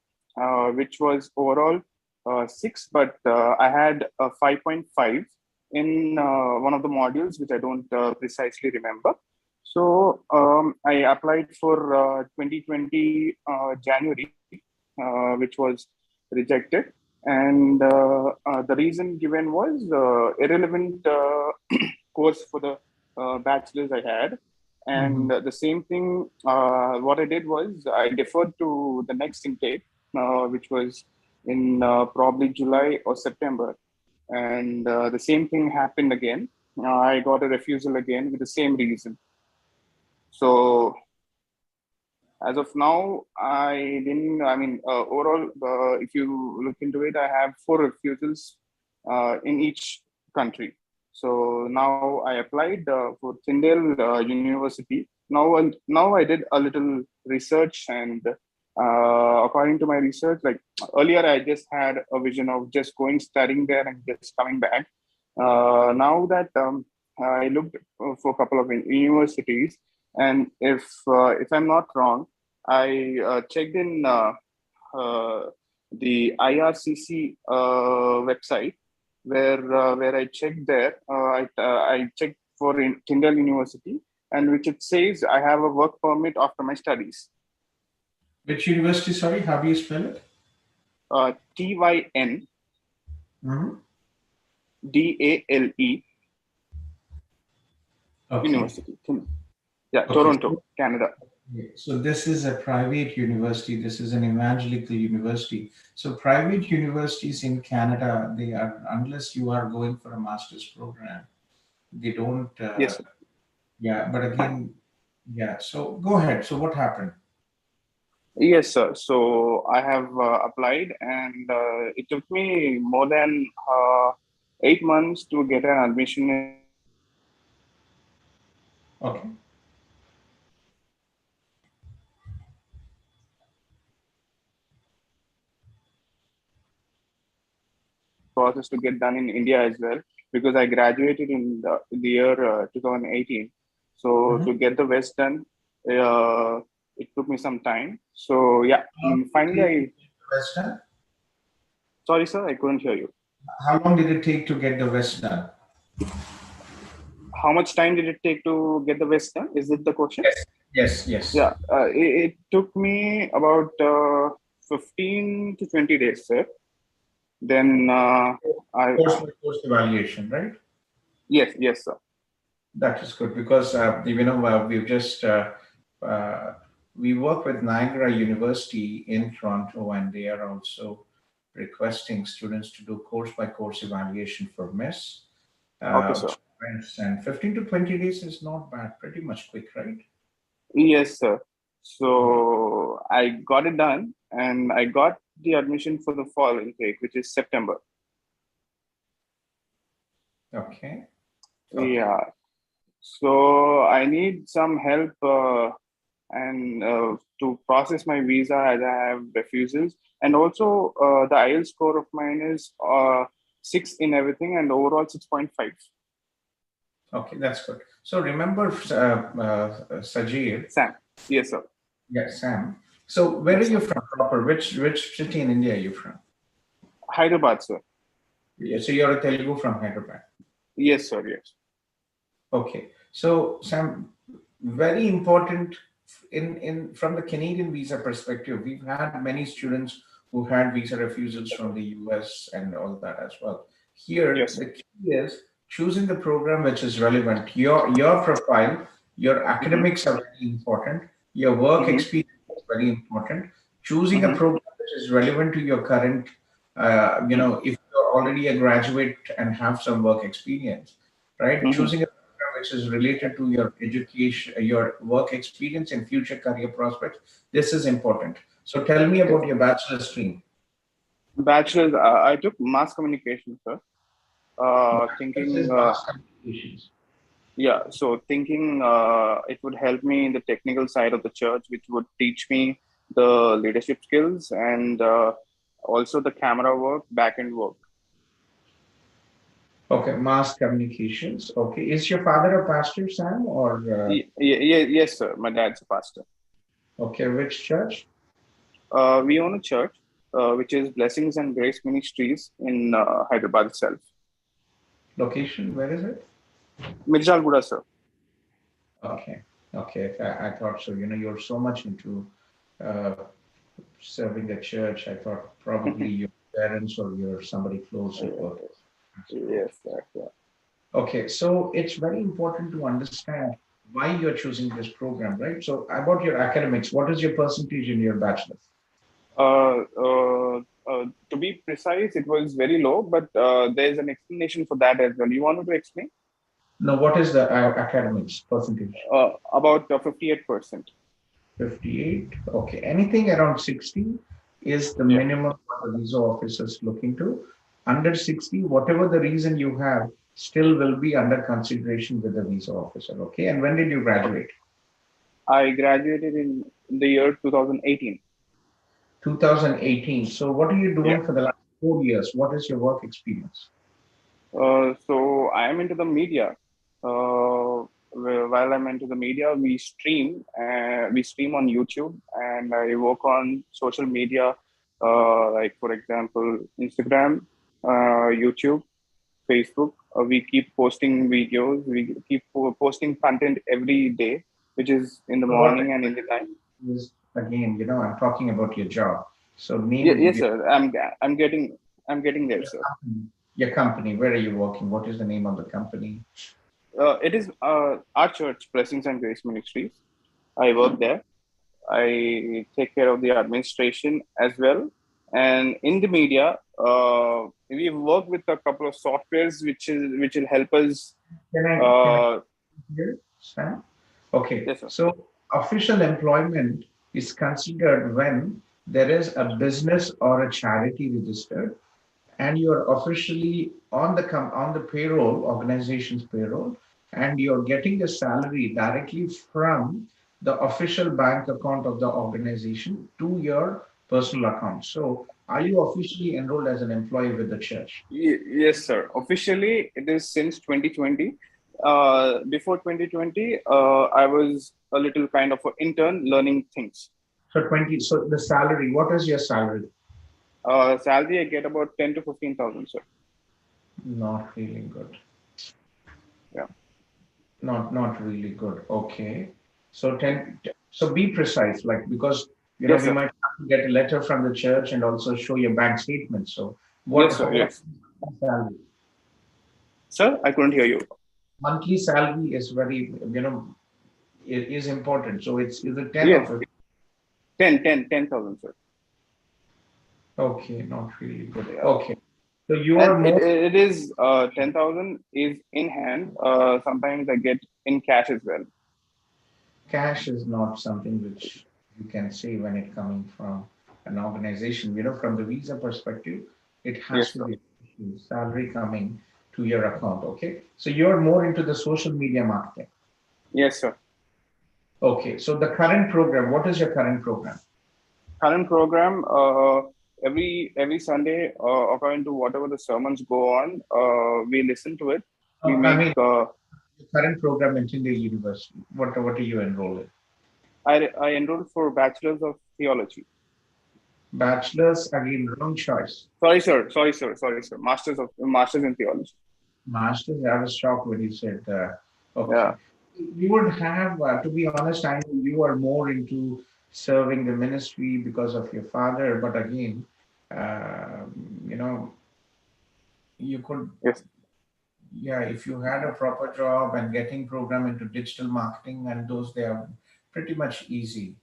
which was overall 6, but I had a 5.5 in one of the modules, which I don't precisely remember. So I applied for 2020 January, which was rejected. And the reason given was irrelevant course for the bachelor's I had. And the same thing, what I did was I deferred to the next intake, which was in probably July or September. And the same thing happened again. I got a refusal again with the same reason. So as of now, overall, if you look into it, I have 4 refusals in each country. So now I applied for Tyndale University. Now I did a little research, and according to my research, like earlier, I just had a vision of just going studying there and just coming back. Now that I looked for a couple of universities, and if I'm not wrong, I checked in the IRCC website, where I checked there. I checked for Tyndale University, and which it says I have a work permit after my studies. Which university? Sorry, how do you spell it? TYN DALE Okay. University. Yeah, Okay. Toronto, Canada. So this is a private university. This is an evangelical university. So private universities in Canada, they are, unless you are going for a master's program, they don't. Yes. Yeah, but again, yeah. So go ahead. So what happened? Yes, sir. So I have applied, and it took me more than 8 months to get an admission. Okay. Process to get done in India as well, because I graduated in the year 2018. So to get the West done, it took me some time. So yeah, finally, West done? Sorry, sir, I couldn't hear you. How long did it take to get the West done? How much time did it take to get the West done? Is it the question? Yes. Yeah, it took me about 15 to 20 days, sir. Then course evaluation, right? Yes, sir. That is good, because we've just we work with Niagara University in Toronto, and they are also requesting students to do course by course evaluation for MES. Okay, sir. And 15 to 20 days is not bad, pretty much quick, right? Yes, sir. So I got it done, and I got the admission for the fall intake, which is September. Okay. Yeah. So I need some help and to process my visa as I have refusals. And also the IELTS score of mine is 6 in everything and overall 6.5. Okay, that's good. So remember, Sajid. Sam. Yes, sir. Yes, Sam. So where are Yes, you sir. from proper? Which city in India are you from? Hyderabad, sir. Yeah, so you're a Telugu from Hyderabad. Yes, sir. Yes. Okay. So Sam, very important in from the Canadian visa perspective, we've had many students who had visa refusals from the US and all that as well. Here, Yes, sir. the key is choosing the program which is relevant. Your profile, your Mm-hmm. academics are very important. Your work Mm-hmm. experience is very important. Choosing a Mm-hmm. program which is relevant to your current, if you're already a graduate and have some work experience, right? Mm-hmm. Choosing a program which is related to your education, your work experience and future career prospects. This is important. So tell me Yes. about your bachelor stream. Bachelor's, I took mass communication, sir. This Thinking, is mass communications. yeah, so thinking it would help me in the technical side of the church, which would teach me the leadership skills and also the camera work, back end work. Okay, mass communications. Okay, is your father a pastor, Sam, or Yes, sir. My dad's a pastor. okay, which church? We own a church, which is Blessings and Grace Ministries in Hyderabad itself. Location? Where is it? Mirjalguda, sir. Okay, okay. I thought so. You're so much into uh, serving the church. I thought probably your parents or your somebody close at work. Yes, sir. Yeah. Okay, so it's very important to understand why you're choosing this program, right? So about your academics, what is your percentage in your bachelor's? Uh, uh, to be precise, it was very low, but there's an explanation for that as well. You want me to explain? No, what is the academics percentage? About 58%. 58. Okay, anything around 60 is the Yeah. minimum what the visa office is looking to. Under 60, whatever the reason you have, still will be under consideration with the visa officer. Okay, and when did you graduate? I graduated in the year 2018. 2018. So what are you Yeah. doing for the last 4 years? What is your work experience? So I am into the media. While I'm into the media, we stream. We stream on YouTube, and I work on social media, like for example, Instagram, YouTube, Facebook. We keep posting videos. We keep posting content every day, which is in the So what morning and in the time. is again, I'm talking about your job. So Yes, name sir. I'm getting there, your sir. company. Your company. Where are you working? What is the name of the company? It is our church, Blessings and Grace Ministries. I work there. I take care of the administration as well. And in the media, we work with a couple of softwares which will help us. Can I Uh, hear, Sam? Okay, yes, sir. so official employment is considered when there is a business or a charity registered and you're officially on the payroll, organization's payroll, and you're getting a salary directly from the official bank account of the organization to your personal account. So are you officially enrolled as an employee with the church? Yes, sir. Officially, it is since 2020. Before 2020, I was a little kind of an intern learning things. So the salary, what is your salary? Salary I get about 10 to 15,000, sir. Not really good. Yeah. Not really good. Okay. So so be precise, like because Yes, we sir. might have to get a letter from the church and also show your bank statement. So Yes, sir. what Yes, salary? sir. I couldn't hear you. Monthly salary is very, it is important. So it's either 10 or Yes, 15. 10,000, sir. Okay, not really good. Yeah. Okay. So you And are it, more it is 10,000 is in hand. Sometimes I get in cash as well. cash is not something which you can say when it coming from an organization. From the visa perspective, it has Yes, to sir. be salary coming to your account. Okay. So you're more into the social media marketing. Yes, sir. Okay. So the current program, what is your current program? Current program, every Sunday, according to whatever the sermons go on, we listen to it. We I mean, make. the current program in Niagara University. What are you enrolled in? I enrolled for Bachelor's of Theology. Bachelor's, again, wrong choice. Sorry, sir. Masters in Theology. Masters, I was shocked when you said, okay. Yeah. You would have, to be honest, I know you are more into serving the ministry because of your father, but again, you know, you could, Yes. yeah, if you had a proper job and getting program into digital marketing and those, they are pretty much easy.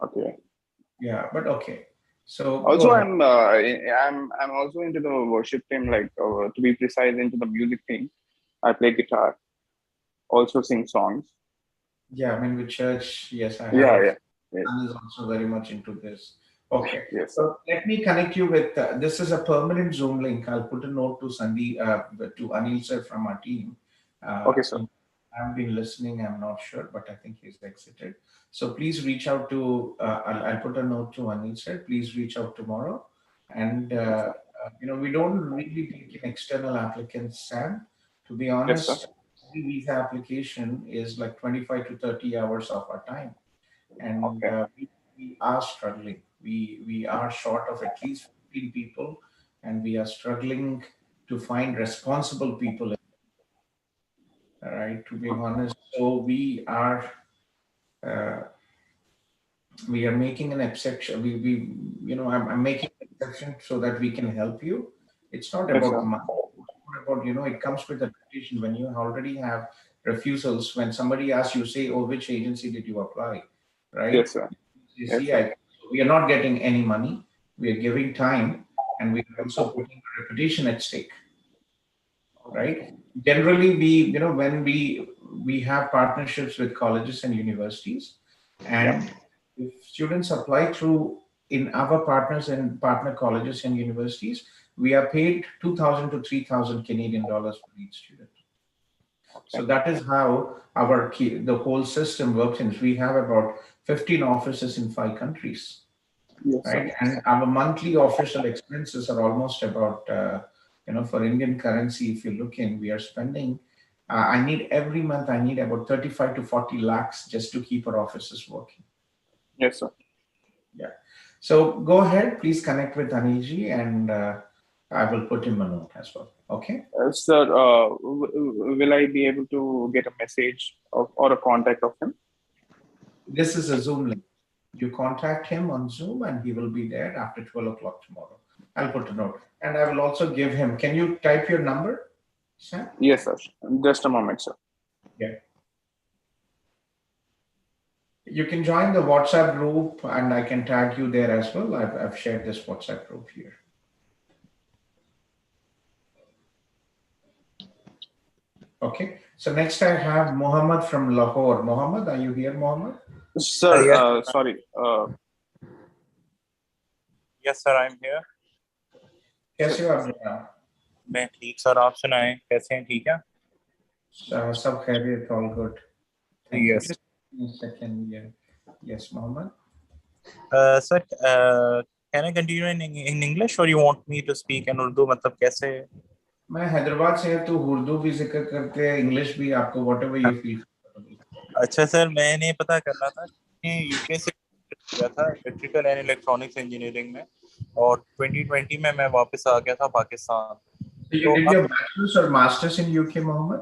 Okay. Yeah, but okay. So Also, I'm also into the worship team. Like to be precise, into the music team. I play guitar. Also sing songs. Yeah, I mean, with church, yes, I have. Yeah. Son is also very much into this. Okay. Yes. So let me connect you with, this is a permanent Zoom link. I'll put a note to to Anil sir from our team. Okay, sir. I've been listening, I'm not sure, but I think he's exited. So please reach out to, I'll put a note to Anil sir, please reach out tomorrow. And, we don't really take in external applicants, Sam. To be honest, Yes, sir. every visa application is like 25 to 30 hours of our time. And Okay. we are struggling. We are short of at least 15 people, and we are struggling to find responsible people. All right, to be honest. So uh, we are making an exception. I'm making an exception so that we can help you. It's not Yes, about sir. money. It's not about, it comes with a reputation. When you already have refusals, when somebody asks you, say, oh, which agency did you apply? Right? Yes, sir. You Yes, see, sir. we are not getting any money. We are giving time, and we are also putting our reputation at stake. Right? Generally, when we have partnerships with colleges and universities, and if students apply through in our partners and partner colleges and universities, we are paid 2,000 to 3,000 Canadian dollars for each student. So that is how the whole system works. And we have about 15 offices in 5 countries, Yes, right? sir. And our monthly official expenses are almost about, for Indian currency, if you look in, we are spending, every month, I need about 35 to 40 lakhs just to keep our offices working. Yes, sir. Yeah. So go ahead, please connect with Anilji, and I will put him a note as well. Okay. Sir, will I be able to get a message or a contact of him? This is a Zoom link. You contact him on Zoom and he will be there after 12 o'clock tomorrow. I'll put a note. And I will also give him, can you type your number, Sam? Yes, sir. Just a moment, sir. Yeah. You can join the WhatsApp group and I can tag you there as well. I've shared this WhatsApp group here. Okay. So next I have Mohammed from Lahore. Mohammed, are you here, Mohammed? Sir, yes. Sorry. Yes sir I am here कैसे हो आप जनाब? मैं ठीक sir आप सुनाएं कैसे हैं ठीक है सब खैरियत all good. Thank Yes. you. Just a second, yeah. Yes, Mohammed. sir can I continue in English or you want me to speak in Urdu मतलब कैसे मैं हैदराबाद से है तो उर्दू भी जिक्र करते हैं इंग्लिश भी आपको whatever you feel. अच्छा सर मैंने पता करना था कि यूके से किया था इलेक्ट्रिकल एंड इलेक्ट्रॉनिक्स इंजीनियरिंग में और 2020 में मैं वापस आ गया था Pakistan. So you did your bachelor's or master's in UK, Mohammed?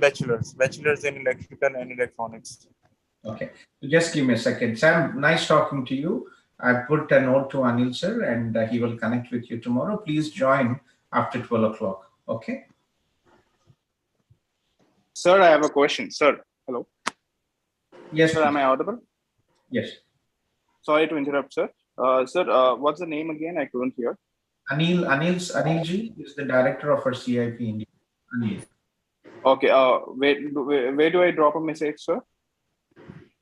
Bachelor's in electrical and electronics. Okay, so just give me a second. Sam, nice talking to you. I put a note to Anil sir and he will connect with you tomorrow. Please join after 12 o'clock. Okay. Sir, I have a question. Sir, hello. Yes. Sir, am I audible? Yes. Sorry to interrupt, sir. Sir, what's the name again? I couldn't hear. Anilji is the director of our CIP India. Anil. Okay. Where do I drop a message, sir?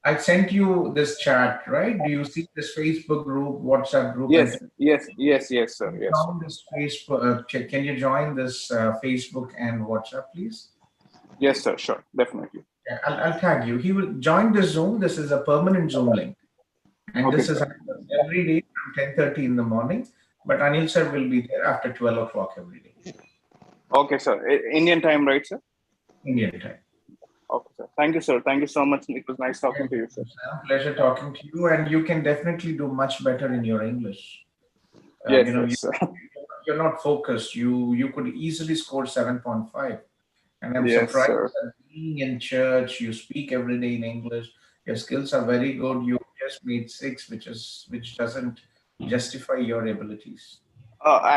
I sent you this chat, right? Do you see this Facebook group, WhatsApp group, and Yes, yes, yes, yes, sir. Yes, sir. join this Facebook? Can you join this Facebook and WhatsApp, please? Yes, sir. Sure, definitely. Yeah, I'll tag you. He will join the Zoom. This is a permanent Zoom link, and Okay, this is sir. every day from 10:30 in the morning. But Anil sir will be there after 12 o'clock every day, Okay, sir. Indian time, right, sir? Indian time. Okay, sir. Thank you, sir. Thank you so much. It was nice talking to you, sir. Pleasure talking to you, and you can definitely do much better in your English. Yes, You know, yes, sir. you're not focused. You could easily score 7.5, and I'm Yes, surprised sir. that being in church, you speak every day in English. Your skills are very good. You just made 6, which doesn't justify your abilities.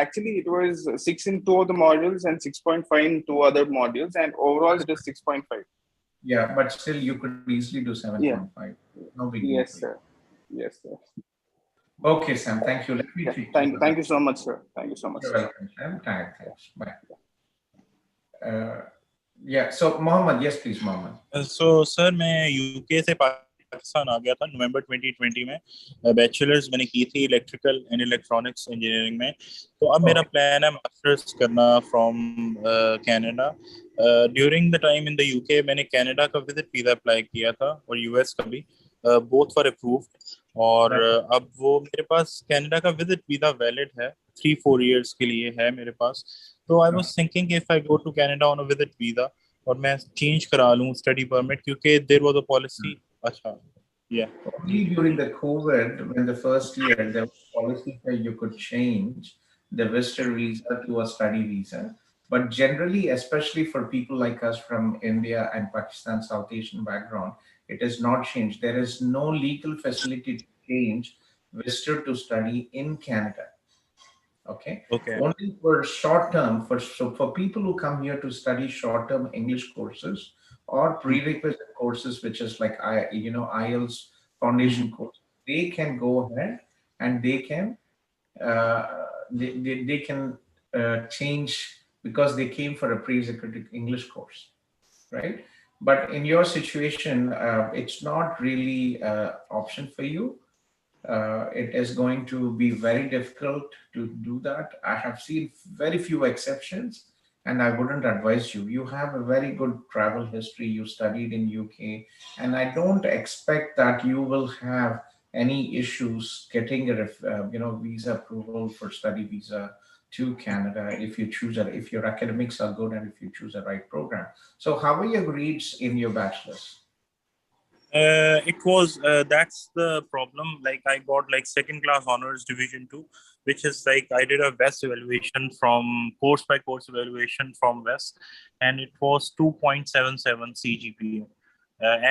Actually, it was 6 in 2 of the modules and 6.5 in 2 other modules, and overall it is 6.5. Yeah, but still, you could easily do Yeah. 7.5. No big deal Yes, for you. sir. Yes, sir. Okay, Sam. Thank you. Let me Yeah. treat Thank you so much, sir. Thank you so much, You're sir. welcome, Sam. Thanks. Bye. Yeah. So, Mohammed, yes, please, Mohammed. So, sir, मैं UK से पाकिस्तान आ गया था नवंबर 2020 में। Bachelors मैंने की थी electrical and electronics engineering में। तो अब मेरा प्लान है मास्टर्स करना from Canada. During the time in the UK मैंने कनाडा का विजिट वीजा अप्लाई किया था और यूएस का भी, बोथ फॉर अप्रूव्ड। और अब वो मेरे पास कनाडा का विजिट वीजा वैलिड है, 3-4 इयर्स के लिए है मेरे पास। तो I was thinking if I go to Canada on a visit visa और मैं चेंज करा लूं स्टडी परमिट, क्योंकि देयर वाज अ पॉलिसी। अच्छा, yeah. Only during the COVID, when the first year, there was policy that you could change the visitor visa to a study visa. But generally, especially for people like us from India and Pakistan, South Asian background, it is not changed. There is no legal facility to change visitor to study in Canada. Okay. Only for short term, for people who come here to study short term English courses or prerequisite courses, which is like IELTS foundation course, they can go ahead and they can change because they came for a prerequisite English course, right? But in your situation, it's not really an option for you. It is going to be very difficult to do that. I have seen very few exceptions, and I wouldn't advise you. You have a very good travel history. You studied in UK, and I don't expect that you will have any issues getting a visa approval for study visa to Canada if you choose if your academics are good and if you choose the right program. So, how are your grades in your bachelor's? It was that's the problem. Like I got like second class honors division 2, which is like I did a West evaluation from course by course evaluation from West, and it was 2.77 CGPA,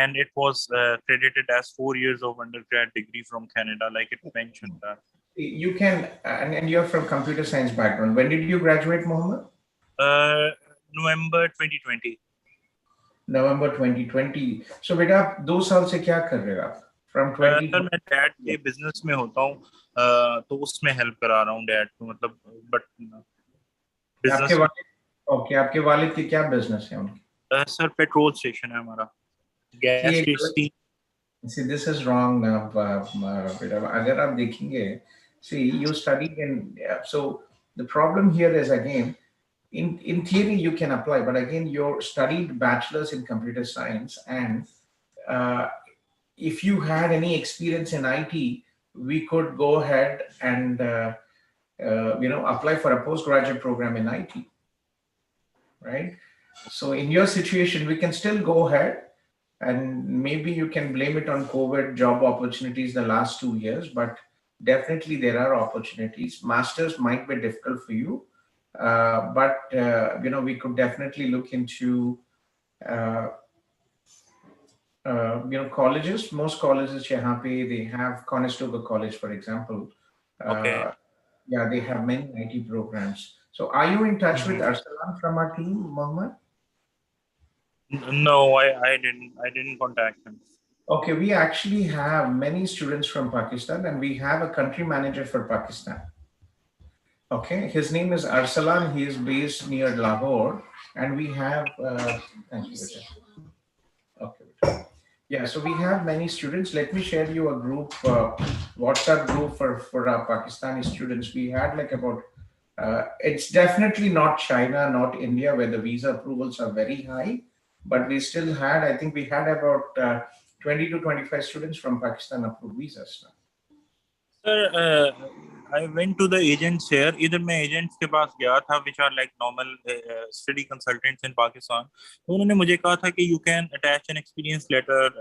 and it was credited as 4 years of undergrad degree from Canada, like it mentioned that. You can, and you're from computer science background. When did you graduate, Mohammed? November 2020. November 2020. So बेटा आप 2 साल से क्या कर रहे हो आप? From 20. Sir मैं डैड के बिजनेस में होता हूँ, तो उसमें हेल्प करा रहा हूँ डैड को, मतलब बट आपके वालिद की क्या बिजनेस है उनकी? सर पेट्रोल स्टेशन है हमारा, gas station. See, this is wrong. अगर आप देखेंगे, see, you studied in, so the problem here is again, in theory you can apply, but again you studied bachelor's in computer science, and if you had any experience in IT, we could go ahead and apply for a postgraduate program in IT, right? So in your situation, we can still go ahead, and maybe you can blame it on COVID job opportunities the last 2 years, but definitely there are opportunities. Masters might be difficult for you. But we could definitely look into colleges. Most colleges यहाँ पे they have Conestoga College, for example. Okay. Yeah, they have many IT programs. So, are you in touch with Arsalan from our team, Mohammed? No, I didn't contact him. Okay, we actually have many students from Pakistan, and we have a country manager for Pakistan. Okay, his name is Arsalan. He is based near Lahore, and we have. Thank you. Okay, Yeah, so we have many students. Let me share you a group, WhatsApp group for our Pakistani students. We had like about, it's definitely not China, not India, where the visa approvals are very high, but we still had, I think we had about 20 to 25 students from Pakistan approved visas now. Sir, I went to the agents here. इधर मैं agents के पास गया था, which are like normal study consultants in Pakistan. तो उन्होंने मुझे कहा था कि you can attach an experience letter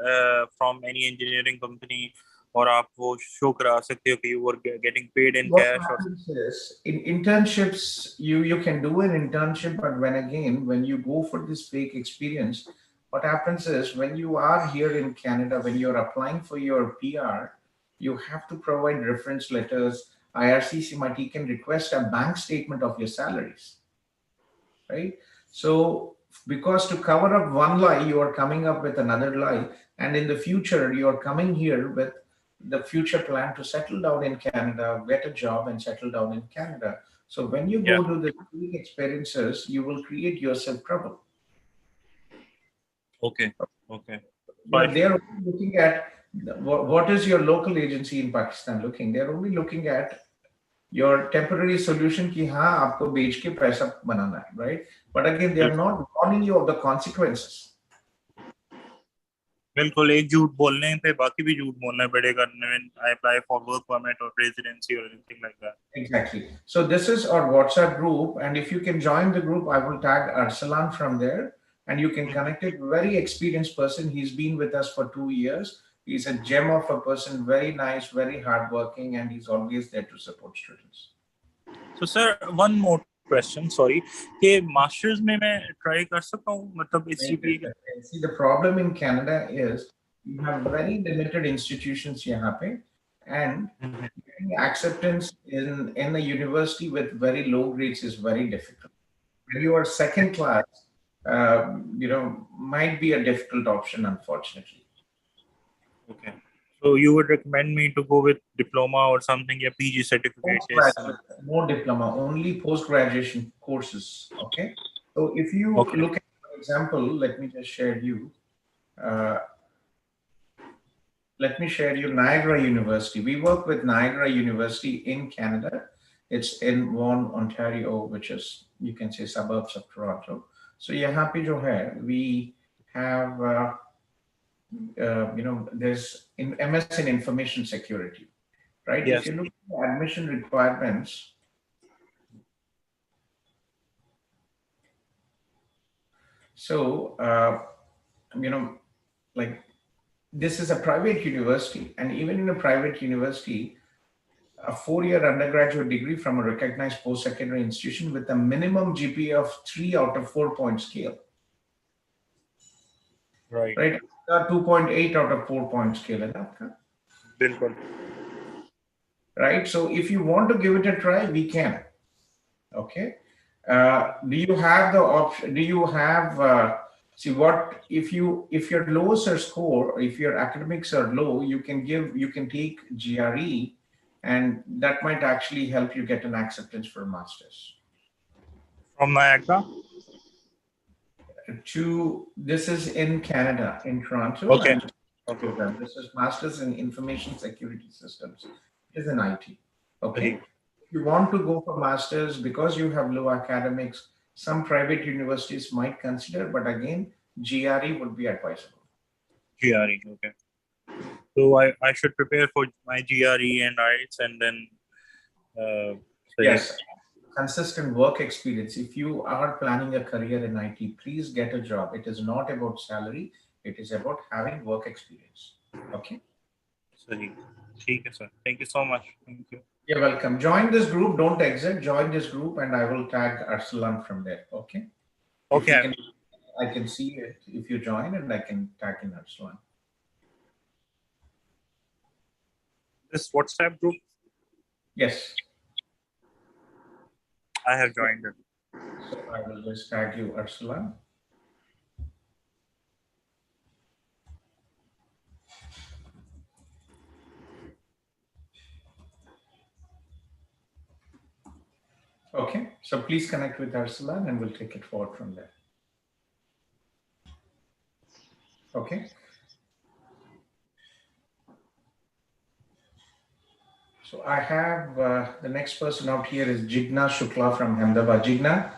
from any engineering company, और आप वो show करा सकते हो कि you were getting paid in What cash. happens is, in internships, you can do an internship, but when you go for this fake experience, what happens is when you are here in Canada, when you're applying for your PR, you have to provide reference letters. IRCC can request a bank statement of your salaries, right? So because to cover up one lie, you are coming up with another lie, and in the future you are coming here with the future plan to settle down in Canada, get a job and settle down in Canada. So when you go to the experiences, you will create yourself trouble. Okay. They're only looking at what is your local agency in Pakistan looking. They're only looking at your temporary solution ki हाँ आपको बेच के पैसा बनाना है, right? But again, they are not warning you of the consequences. बिल्कुल, एक झूठ बोलने पे बाकी भी झूठ बोलना पड़ेगा when I apply for work permit or residency or anything like that. Exactly. So this is our WhatsApp group, and if you can join the group, I will tag Arsalan from there, and you can connect it. Very experienced person. He's been with us for 2 years. He's a gem of a person. Very nice, very hardworking, and he's always there to support students. So sir, one more question. Sorry, कि masters में मैं try कर सकता हूँ, मतलब इस CPA. See, the problem in Canada is you have very limited institutions यहाँ पे, and getting acceptance in a university with very low grades is very difficult. When you are second class, might be a difficult option, unfortunately. Okay. So you would recommend me to go with diploma or something, या PG certificate? No diploma, only post-graduation courses. Okay. So if you look at, for example, let me just share you. Let me share you Niagara University. We work with Niagara University in Canada. It's in Vaughan, Ontario, which is, you can say, suburbs of Toronto. So यहाँ पे जो है, we have there's MS in information security, right? Yes. If you look at the admission requirements, so like this is a private university, and even in a private university, a 4-year undergraduate degree from a recognized post-secondary institution with a minimum GPA of 3 out of 4 point scale. Right. 2.8 out of 4 point scale. Right. So if you want to give it a try, we can. Okay. Do you have the option? Do you have see what if your lowest score, or if your academics are low, you can take GRE, and that might actually help you get an acceptance for a master's. From Niagara? This is in Canada, in Toronto. Okay. This is Masters in Information Security Systems. It is in IT. Okay. If you want to go for masters, because you have low academics, some private universities might consider, but again, GRE would be advisable. GRE, okay. So I should prepare for my GRE and IELTS, and then yes, consistent work experience. If you are planning a career in IT, please get a job. It is not about salary. It is about having work experience. Okay. Okay, sir. Thank you so much. Thank you. You're welcome. Join this group. Don't exit. Join this group, and I will tag Arsalan from there. Okay. Okay. I can see it if you join, and I can tag in Arsalan. This WhatsApp group? Yes. I have joined it. So I will just tag you, Arsalan. Okay, so please connect with Arsalan, and we'll take it forward from there. Okay. So I have the next person out here is Jigna Shukla from Ahmedabad. Jigna,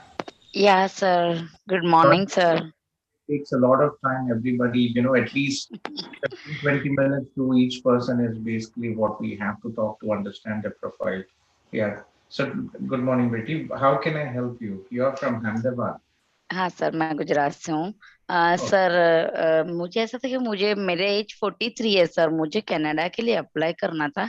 Yeah, sir. Good morning, sir. takes a lot of time. Everybody, at least 15, 20 minutes to each person is basically what we have to talk to understand the profile. Yeah. So good morning, Betty. How can I help you? You're from Ahmedabad. हाँ sir, मैं गुजरात से हूँ। Oh, sir, मुझे ऐसा था कि मुझे मेरे एज 43 है सर, मुझे कनाडा के लिए अप्लाई करना था।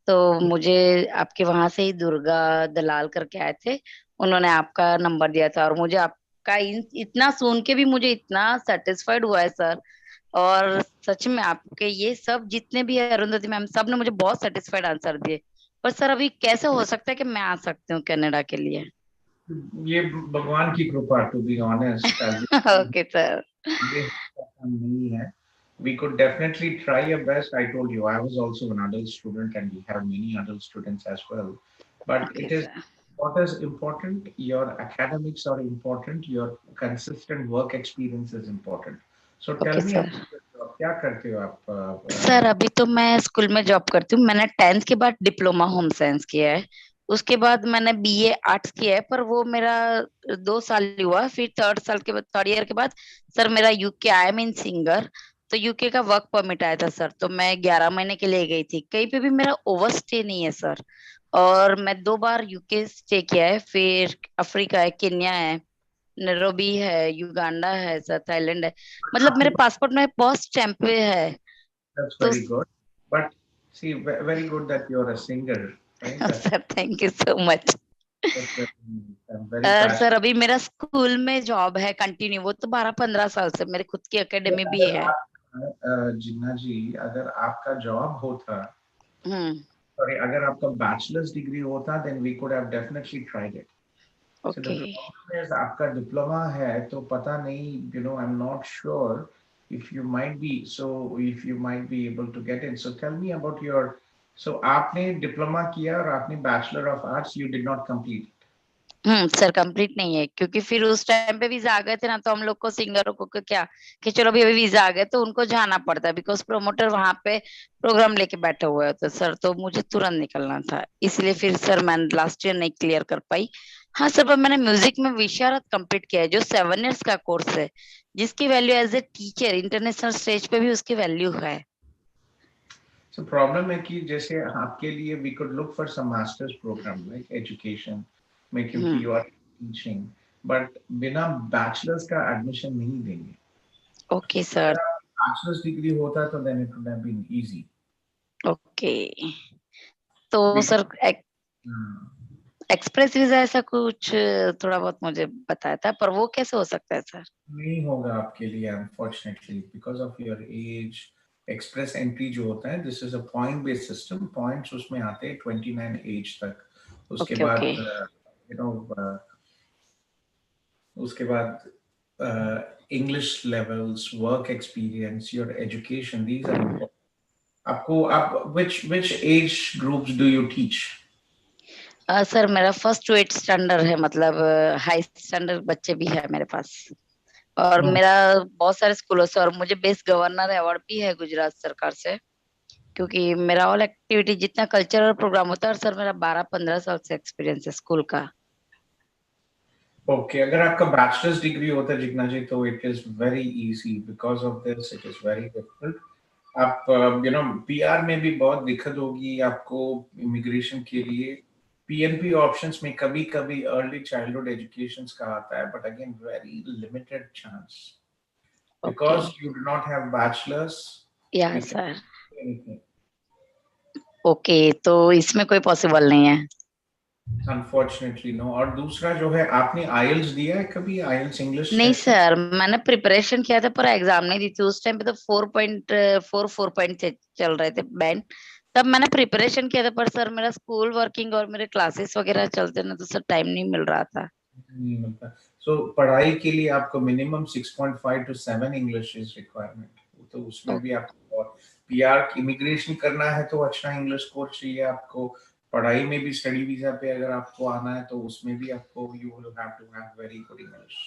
तो मुझे आपके वहां से ही दुर्गा दलाल करके आए थे, उन्होंने आपका नंबर दिया था और मुझे आपका इतना सुन के भी मुझे इतना सेटिस्फाइड हुआ है सर। और सच में आपके ये सब जितने भी है अरुंधति मैम, सब ने मुझे बहुत सेटिस्फाइड आंसर दिए। पर सर अभी कैसे हो सकता है कि मैं आ सकती हूँ कनाडा के लिए? ये भगवान की कृपा, to be honest, okay sir. ये काम नहीं है. We could definitely try your best. I told you I was also an adult student, and we have many adult students as well. But okay it is sir. what is important. Your academics are important. Your consistent work experience is important. So okay tell me sir. about your job. क्या करते हो आप? Sir अभी तो मैं school में job करती हूँ। मैंने 10th के बाद डिप्लोमा होम साइंस किया है, उसके बाद मैंने बीए आर्ट्स किया है, पर वो मेरा 2 साल हुआ। फिर थर्ड ईयर के बाद सर मेरा UK, I am in singer, तो यूके का वर्क परमिट आया था सर, तो मैं 11 महीने के लिए गई थी। कहीं पे भी मेरा ओवर स्टे नहीं है सर। और मैं 2 बार यूके स्टे किया है, फिर अफ्रीका है, केन्या है, नैरोबी है, युगांडा है सर, थाईलैंड है। मतलब मेरे पासपोर्ट में बहुत स्टैंप पे है। That's तो very good. But see, very good that you're a singer, right? Sir thank you so much. That's very, I'm very passionate. Sir अभी मेरा स्कूल में जॉब है कंटिन्यू, वो तो 12-15 साल से मेरी खुद की एकेडमी भी अगर है। आप जिन्ना जी, अगर आपका जॉब होता, हम्म। सॉरी, अगर आपका बैचलर्स डिग्री होता, then we could have definitely tried it. So the okay. problem is आपका डिप्लोमा है, तो पता नहीं, I'm not sure if you might be, so if you might be able to get in. So tell me about your, so आपने diploma किया और आपने bachelor of arts, you did not complete. Sir complete नहीं है, क्योंकि फिर उस time पे वीजा आ गए थे ना, तो हम लोग को सिंगरों को क्या कि चलो अभी अभी वीजा आ गए तो उनको जाना पड़ता है, बिकॉज प्रोमोटर वहां पे प्रोग्राम लेके बैठे हुए होते सर, तो मुझे तुरंत निकलना था, इसलिए फिर सर मैं लास्ट ईयर नहीं क्लियर कर पाई। हाँ सर, पर मैंने म्यूजिक में विशारद कंप्लीट किया है, जो 7 years का कोर्स है, जिसकी value as a teacher international stage पे भी उसकी वैल्यू है। So प्रॉब्लम है कि जैसे आपके लिए we could look for some master's program like education में, क्योंकि you are teaching, but बिना बैचलर्स का एडमिशन नहीं देंगे। Okay sir. बैचलर्स डिग्री होता तो then it would have been easy. Okay, तो सर एक्सप्रेस वीजा ऐसा कुछ थोड़ा बहुत मुझे बताया था, पर वो कैसे हो सकता है सर? नहीं होगा आपके लिए unfortunately, because of your age. Express entry जो होता है, this is a point based system, points उसमें आते हैं 29 एज तक। उसके ओके बाद ओके। उसके बाद English levels, work experience, your education, these are important. आपको आप which age groups do you teach? Sir मेरा फर्स्ट टू 8 स्टैंडर्ड है, मतलब हाई स्टैंडर्ड बच्चे भी है मेरे पास। और मेरा बहुत सारे स्कूलों से, और मुझे बेस्ट गवर्नर अवार्ड भी है गुजरात सरकार से, क्योंकि मेरा ऑल एक्टिविटी जितना कल्चरल प्रोग्राम होता है, और सर मेरा 12-15 साल से एक्सपीरियंस है स्कूल का। ओके, अगर आपका बैचलर्स डिग्री होता है जिग्ना जी, तो it is very easy. Because of this it is very difficult. आप पीआर में भी बहुत दिक्कत होगी आपको इमिग्रेशन के लिए। पीएनपी ऑप्शंस में कभी कभी अर्ली चाइल्डहुड एजुकेशन का आता है, but again very limited chance, because you do not have bachelors. Yeah sir. Okay, तो इसमें कोई पॉसिबल नहीं है? Unfortunately no. और दूसरा जो है, आपने आईएलटीएस दिया है कभी? आईएलटीएस इंग्लिश नहीं सर, मैंने प्रिपरेशन किया था पर एग्जाम नहीं दी थी। उस टाइम पे तो 4 पॉइंट थे, चल रहे थे बैंड, तब मैंने प्रिपरेशन किया था। पर सर मेरा स्कूल वर्किंग और मेरे क्लासेस वगैरह चलते ना, तो सर टाइम नहीं मिल रहा था। नहीं मिलता। सो पढ़ाई के लिए आपको minimum 6.5 to 7 English is requirement. तो उसमें भी आपको, और पीआर इमिग्रेशन करना है तो अच्छा इंग्लिश कोर्स चाहिए आपको। पढ़ाई में भी स्टडी वीजा पे अगर आपको आना है, तो उसमें भी आपको you will have to have very good English.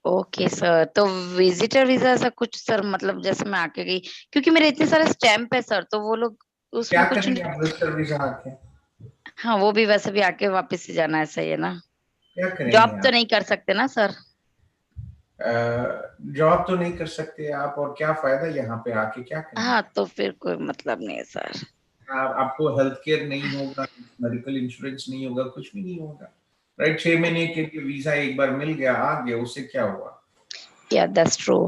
Okay sir, तो विजिटर वीजा ऐसा कुछ सर, मतलब जैसे मैं आके गई, क्योंकि मेरे इतने सारे स्टैंप है सर, तो वो लोग उसमें क्या कुछ करेंगे नहीं। आप विजिटर वीजा आके? हाँ, वो भी वैसे भी आके वापस से जाना है, सही है ना? क्या करेंगे जॉब तो आप? नहीं कर सकते ना सर? जॉब तो नहीं कर सकते आप, और क्या फायदा यहाँ पे आके, क्या करेंगे? हाँ, तो फिर कोई मतलब नहीं है सर। आपको हेल्थ केयर नहीं होगा, मेडिकल इंश्योरेंस नहीं होगा, कुछ भी नहीं होगा, राइट? 6 महीने के लिए वीजा एक बार मिल गया, आ गया, उससे क्या हुआ? या दैट्स ट्रू।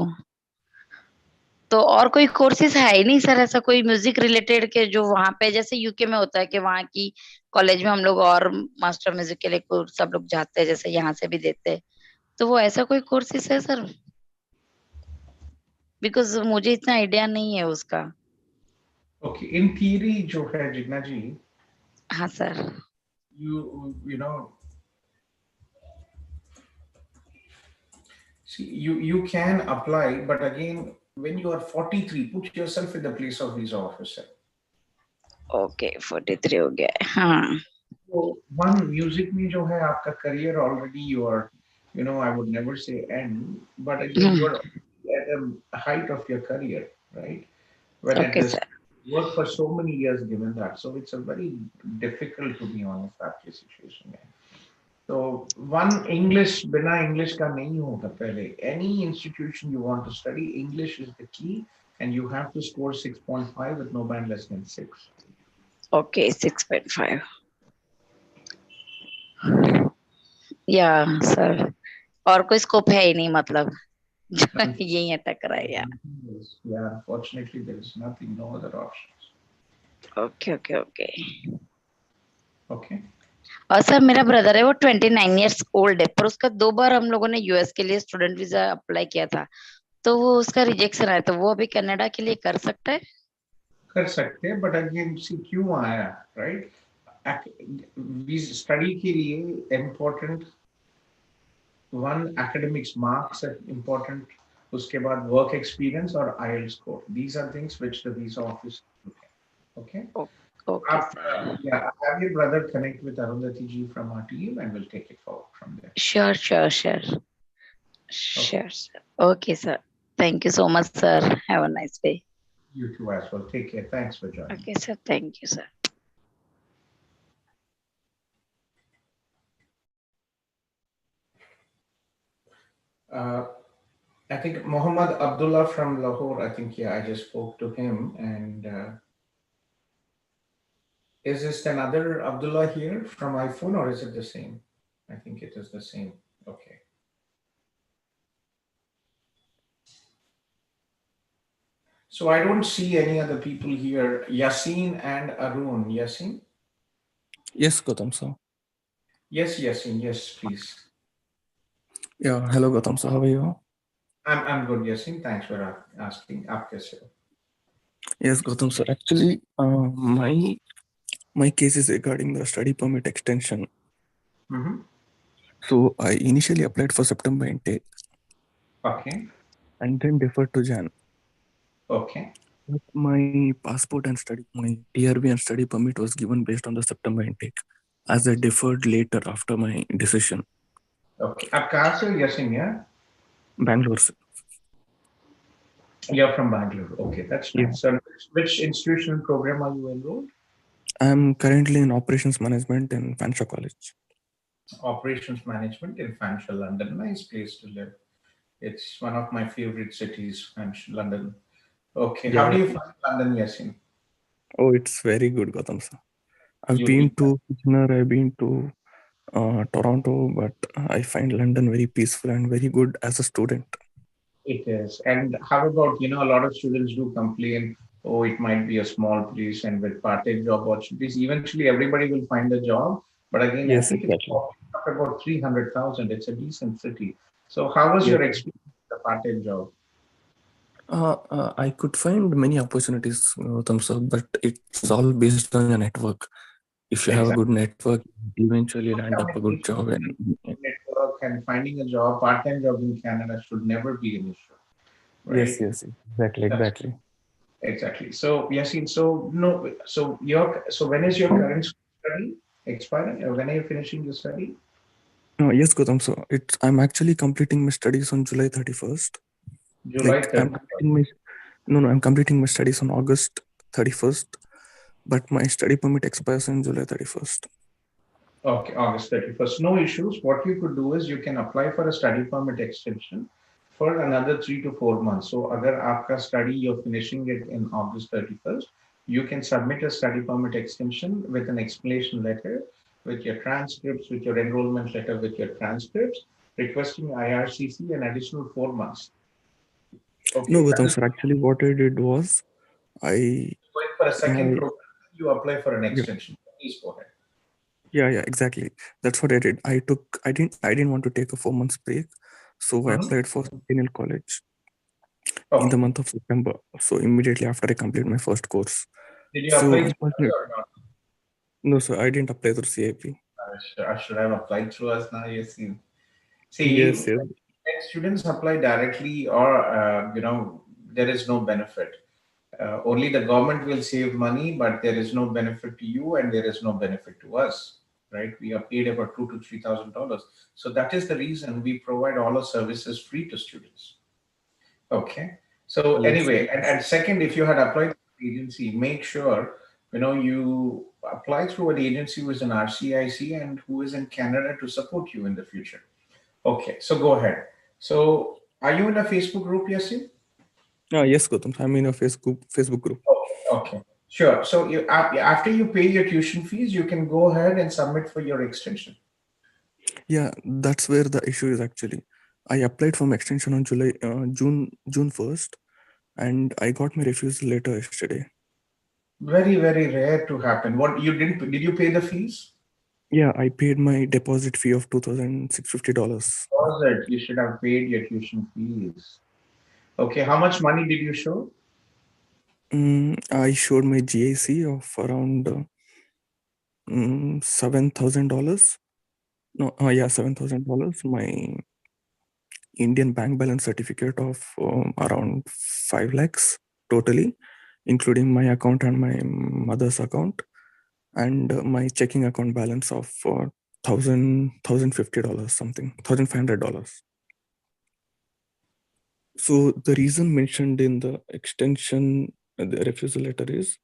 तो और कोई कोर्सेज है ही नहीं सर ऐसा कोई म्यूजिक रिलेटेड के, जो वहां पे जैसे यूके में होता है कि वहां की कॉलेज में हम लोग और मास्टर म्यूजिक के लिए कोर्स सब लोग जाते हैं, जैसे यहाँ से भी देते हैं, तो वो ऐसा कोई कोर्सेज है सर? बिकॉज मुझे इतना आइडिया नहीं है उसका। ओके, इन थियरी जो है जिग्ना जी, हाँ sir. you know, see, you can apply, but again, when you are 43, put yourself in the place of visa officer. Okay 43 हो गया है, हाँ। So one music में जो है आपका career already, you are, I would never say end, but again you are at a height of your career, right? When it okay is sir. work for so many years given that, so it's a very difficult, to be honest, आपकी situation में. So one English, बिना English का नहीं होगा पहले. Any institution you want to study, English is the key, and you have to score 6.5 with no band less than 6. Okay 6.5। या sir, और कोई स्कोप है ही नहीं मतलब जो यही अटक रहा है यार। Yeah, unfortunately there is nothing, no other options. Okay okay okay. Okay. और सर मेरा ब्रदर है, वो 29 ईयर्स ओल्ड है, पर उसका 2 बार हम लोगों ने यूएस के लिए स्टूडेंट वीजा अप्लाई किया था, तो वो उसका रिजेक्शन आया, तो वो अभी कनाडा के लिए कर सकता है? कर सकते हैं, but again see क्यों आया, right? स्टडी के लिए important one, academics marks are important, उसके बाद work experience और IELTS score. These are things which the visa office look at. Okay. Okay आप, sir. yeah, have your brother connect with Arundhati ji from our team, and we'll take it forward from there. Sure sure sure sure sir. Okay sir, thank you so much sir, have a nice day. You too as well. Take care. Thanks for joining. Okay sir, thank you sir. I think Muhammad Abdullah from Lahore, I think, yeah, I just spoke to him. And is this another Abdullah here from iPhone, or is it the same? I think it is the same. Okay. So I don't see any other people here. Yasin and Arun. Yasin? Yes, Gautam sir. Yes, Yasin. Yes, please. Yeah, hello Gautam sir. How are you? I'm good, Yasin. Thanks for asking. Aap kaise ho? Yes, Gautam sir. Actually, my case is regarding the study permit extension. Mm-hmm. So I initially applied for September intake. Okay. And then deferred to Jan. Okay. But my passport and my TRB and study permit was given based on the September intake, as I deferred later after my decision. Okay. Aap kahan se ho, Yasin? Yeah. Bangalore sir. You're from Bangalore. Okay, that's nice. Yeah. So which institutional program are you enrolled? I'm currently in operations management in Fanshawe College. Operations management in Fanshawe, London. Nice place to live. It's one of my favorite cities, Fanshawe, London. Okay. Yeah. How do you find London, Yasin? Oh, it's very good, Gautam sir. I've You been like to Kitchener, I've been to Toronto, but I find London very peaceful and very good as a student. It is. And how about, a lot of students do complain, oh, it might be a small place and with part-time job opportunities. Eventually, everybody will find a job. But again, I Yes, think exactly. it's up about 300,000. It's a decent city. So how was your experience with the part-time job? I could find many opportunities, Gautam sir, but it's all based on your network. If you have a good network, you eventually land up a good job. And Network and finding a job, part-time job in Canada should never be an issue, right? yes, exactly. Exactly. So Yasin, so when is your current study expiring? Or when are you finishing your study? Yes, Gautam sir. I'm actually completing my studies on July 31st. July 31st. I'm completing my studies on August 31st. but my study permit expires on July 31st. Okay, August 31st. No issues. What you could do is you can apply for a study permit extension for another 3 to 4 months. So, agar aapka study you're finishing it in August 31st, you can submit a study permit extension with an explanation letter, with your transcripts, with your enrollment letter, with your transcripts, requesting IRCC an additional 4 months. Okay. No, Gautam sir, actually what I did was I Going for a second my program, you apply for an yeah, extension. Please go ahead. yeah, exactly. That's what I did. I didn't want to take a 4 months break, so I applied for Centennial College in the Okay. month of September. So immediately after I completed my first course. Did you So apply through us unfortunately, or not? no, sir, I didn't apply through CIP. I should have applied through us now. You see, Yes, yes. when students apply directly, or there is no benefit. Only the government will save money, but there is no benefit to you, and there is no benefit to us. Right? We are paid about $2,000 to $3,000. So that is the reason we provide all our services free to students. Okay. So Yes. anyway, and second, if you had applied to an agency, make sure you apply through an agency who is an RCIC and who is in Canada to support you in the future. Okay, so go ahead. So are you in a Facebook group, Yasin? Yes, Gautam. I'm in a Facebook group. Okay, sure. So after you pay your tuition fees, you can go ahead and submit for your extension. Yeah, that's where the issue is actually. I applied for my extension on June 1st, and I got my refusal letter yesterday. Very, very rare to happen. What you did you pay the fees? Yeah, I paid my deposit fee of $2,650. Deposit, you should have paid your tuition fees. Okay, how much money did you show? I showed my GIC of around $7,000. No, yeah, $7,000. My Indian bank balance certificate of around 5 lakhs totally, including my account and my mother's account, and my checking account balance of $1,050 something, $1,500. So the reason mentioned in the extension, the refusal letter is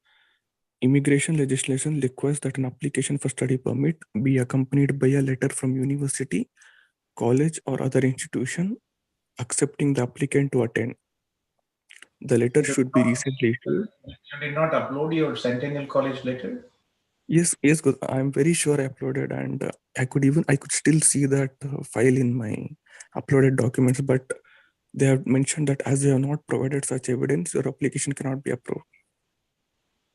immigration legislation requires that an application for study permit be accompanied by a letter from university, college, or other institution accepting the applicant to attend. The letter should be recently issued. You did not upload your Centennial College letter? Yes, good. I'm very sure I uploaded, and I could still see that file in my uploaded documents, but they have mentioned that as they have not provided such evidence, your application cannot be approved.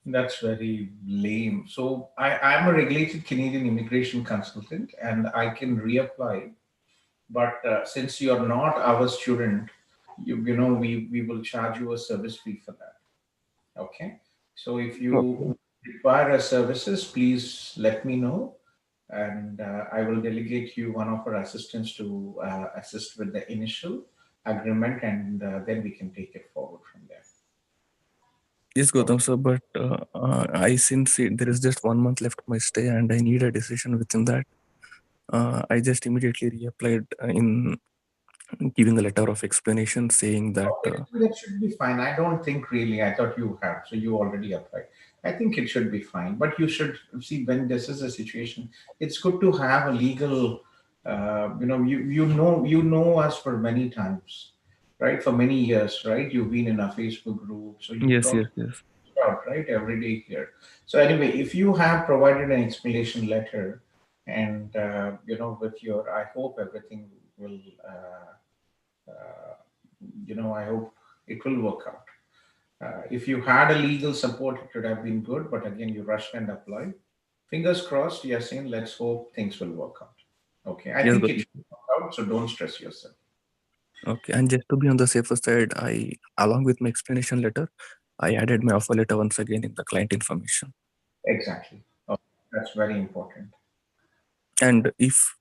That's very lame. So I'm a regulated Canadian immigration consultant and I can reapply. But since you're not our student, we will charge you a service fee for that. Okay. So if you require our services, please let me know. And I will delegate you one of our assistants to assist with the initial agreement, and then we can take it forward from there. Yes, Gautam sir, but I since there is just 1 month left of my stay and I need a decision within that, I just immediately reapplied in giving a letter of explanation saying that. That should be fine. I don't think really. I thought you have, so you already applied. I think it should be fine. But you should see when this is a situation. It's good to have a legal. You know us for many times, right? For many years, right? You've been in a Facebook group, so you Yes. out, right, every day here. So anyway, if you have provided an explanation letter, and with your, I hope everything will. I hope it will work out. If you had a legal support, it would have been good. But again, you rushed and applied. Fingers crossed, Yasin. Let's hope things will work out. Okay, I think it should work out. So don't stress yourself. Okay, and just to be on the safer side, along with my explanation letter, I added my offer letter once again in the client information. Exactly. Okay. That's very important. And if,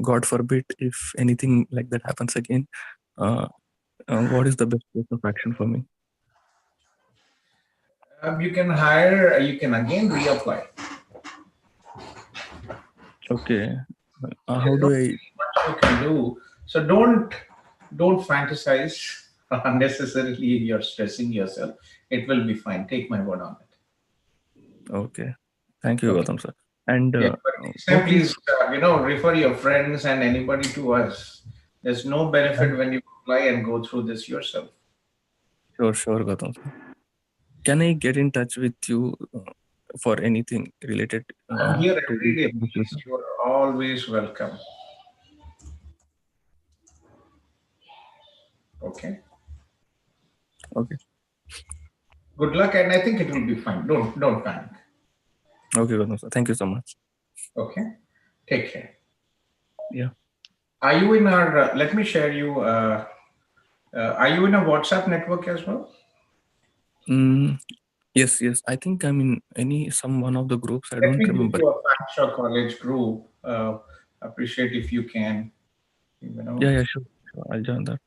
God forbid, if anything like that happens again, what is the best course of action for me? You can again reapply. Okay. How do I? What you can do. So don't fantasize unnecessarily. You're stressing yourself. It will be fine. Take my word on it. Okay. Thank you, Okay. Gautam sir. And Yeah, but next time, what please, is refer your friends and anybody to us. There's no benefit when you apply and go through this yourself. sure, Gautam sir. Can I get in touch with you for anything related I'm here to every day. this? Please. You are always welcome. Okay. Okay. Good luck, and I think it will be fine. Don't panic. Okay, Gautam sir. Thank you so much. Okay. Take care. Yeah. Are you in our? Let me share you. Are you in a WhatsApp network as well? Yes. I think I'm in one of the groups. I Let don't me give remember. you a Fanshawe College group. Appreciate if you can. Yeah, sure. I'll join that.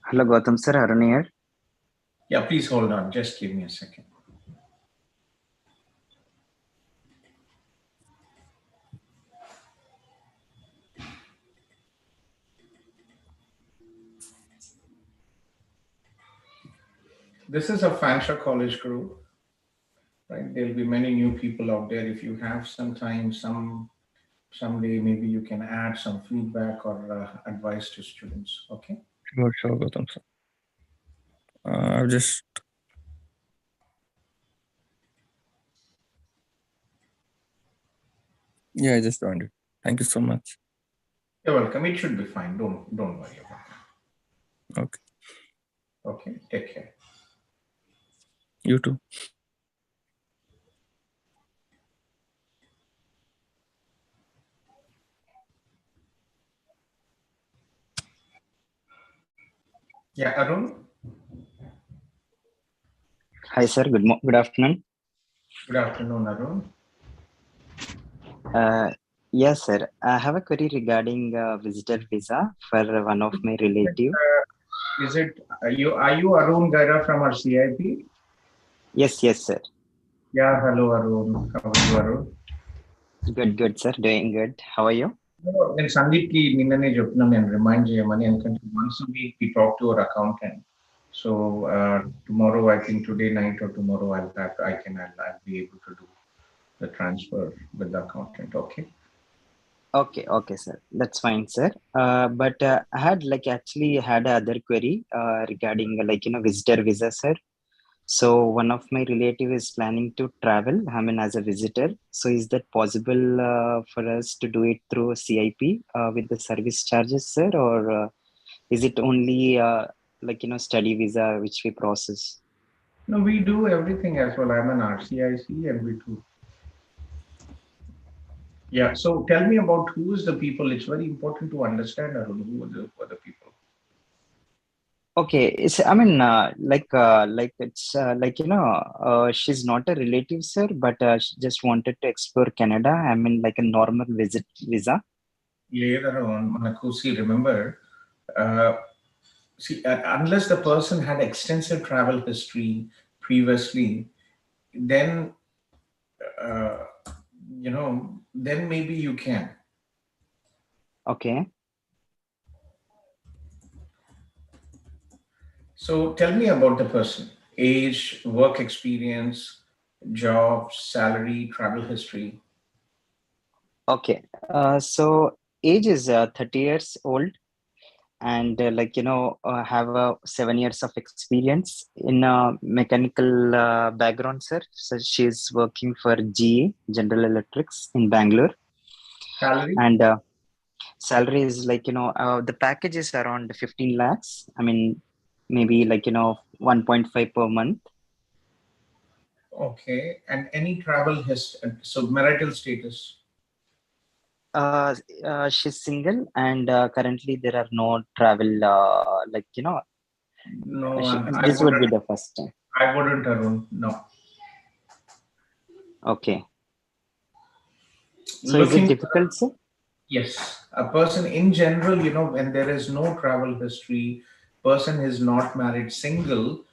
Hello, Gautam sir. Arun here. Yeah, please hold on. Just give me a second. This is a Fanshawe College group, right? There'll be many new people out there. If you have some time, someday, maybe you can add some feedback or advice to students. Okay. Sure, Gautam sir. I've just. Yeah, I just joined it. Thank you so much. You're welcome. It should be fine. Don't worry about it. Okay. Okay. Take care. You too. Yeah, Arun. Hi, sir. Good afternoon. Good afternoon, Arun. Yes, sir. I have a query regarding visitor visa for one of my relative. Is it are you Arun Gaira from our CIP? Yes, sir. Yeah, hello Arun. How are you, Arun? Good, sir. Doing good. How are you? Then Sandeep ki ninnane cheptunam and remind Jayamani and once a week we talk to our accountant. So tomorrow, I think today night or tomorrow, I'll be able to do the transfer with the accountant. Okay. Okay, sir. That's fine, sir. But I had actually had other query regarding visitor visa, sir. So one of my relative is planning to travel, as a visitor. So is that possible for us to do it through CIP with the service charges, sir, or is it only study visa which we process? No, we do everything as well. I'm an RCIC and we do. Yeah. So tell me about who is the people. It's very important to understand, Arun, who are the people. Okay, it's she's not a relative, sir, but she just wanted to explore Canada. Like a normal visit visa. Later on, Manakusi, remember, unless the person had extensive travel history previously, then uh, then maybe you can. Okay. So tell me about the person: age, work experience, job, salary, travel history. Okay. So age is 30 years old, and have 7 years of experience in mechanical background, sir. So she's working for GE General Electrics in Bangalore. Salary? And salary is the package is around 15 lakhs. Maybe 1.5 per month. Okay. And any travel history? So marital status? She's single, and currently there are no travel. No, this would be the first time. I wouldn't, Arun. No. Okay. So is it difficult, sir? Yes. A person in general, when there is no travel history, person is not married, single,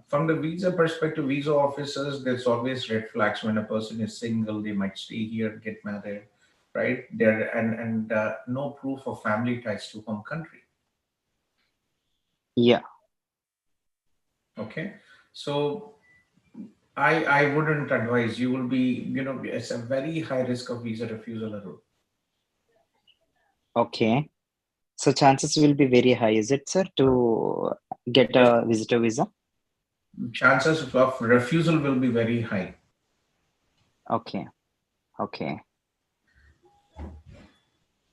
from the visa perspective, visa officers, there's always red flags. When a person is single, they might stay here, get married, right? There and no proof of family ties to home country. Yeah. Okay, so I wouldn't advise. You will be, it's a very high risk of visa refusal, Arun. Okay. So chances will be very high, is it, sir, to get a visitor visa? Chances of refusal will be very high. Okay. Okay.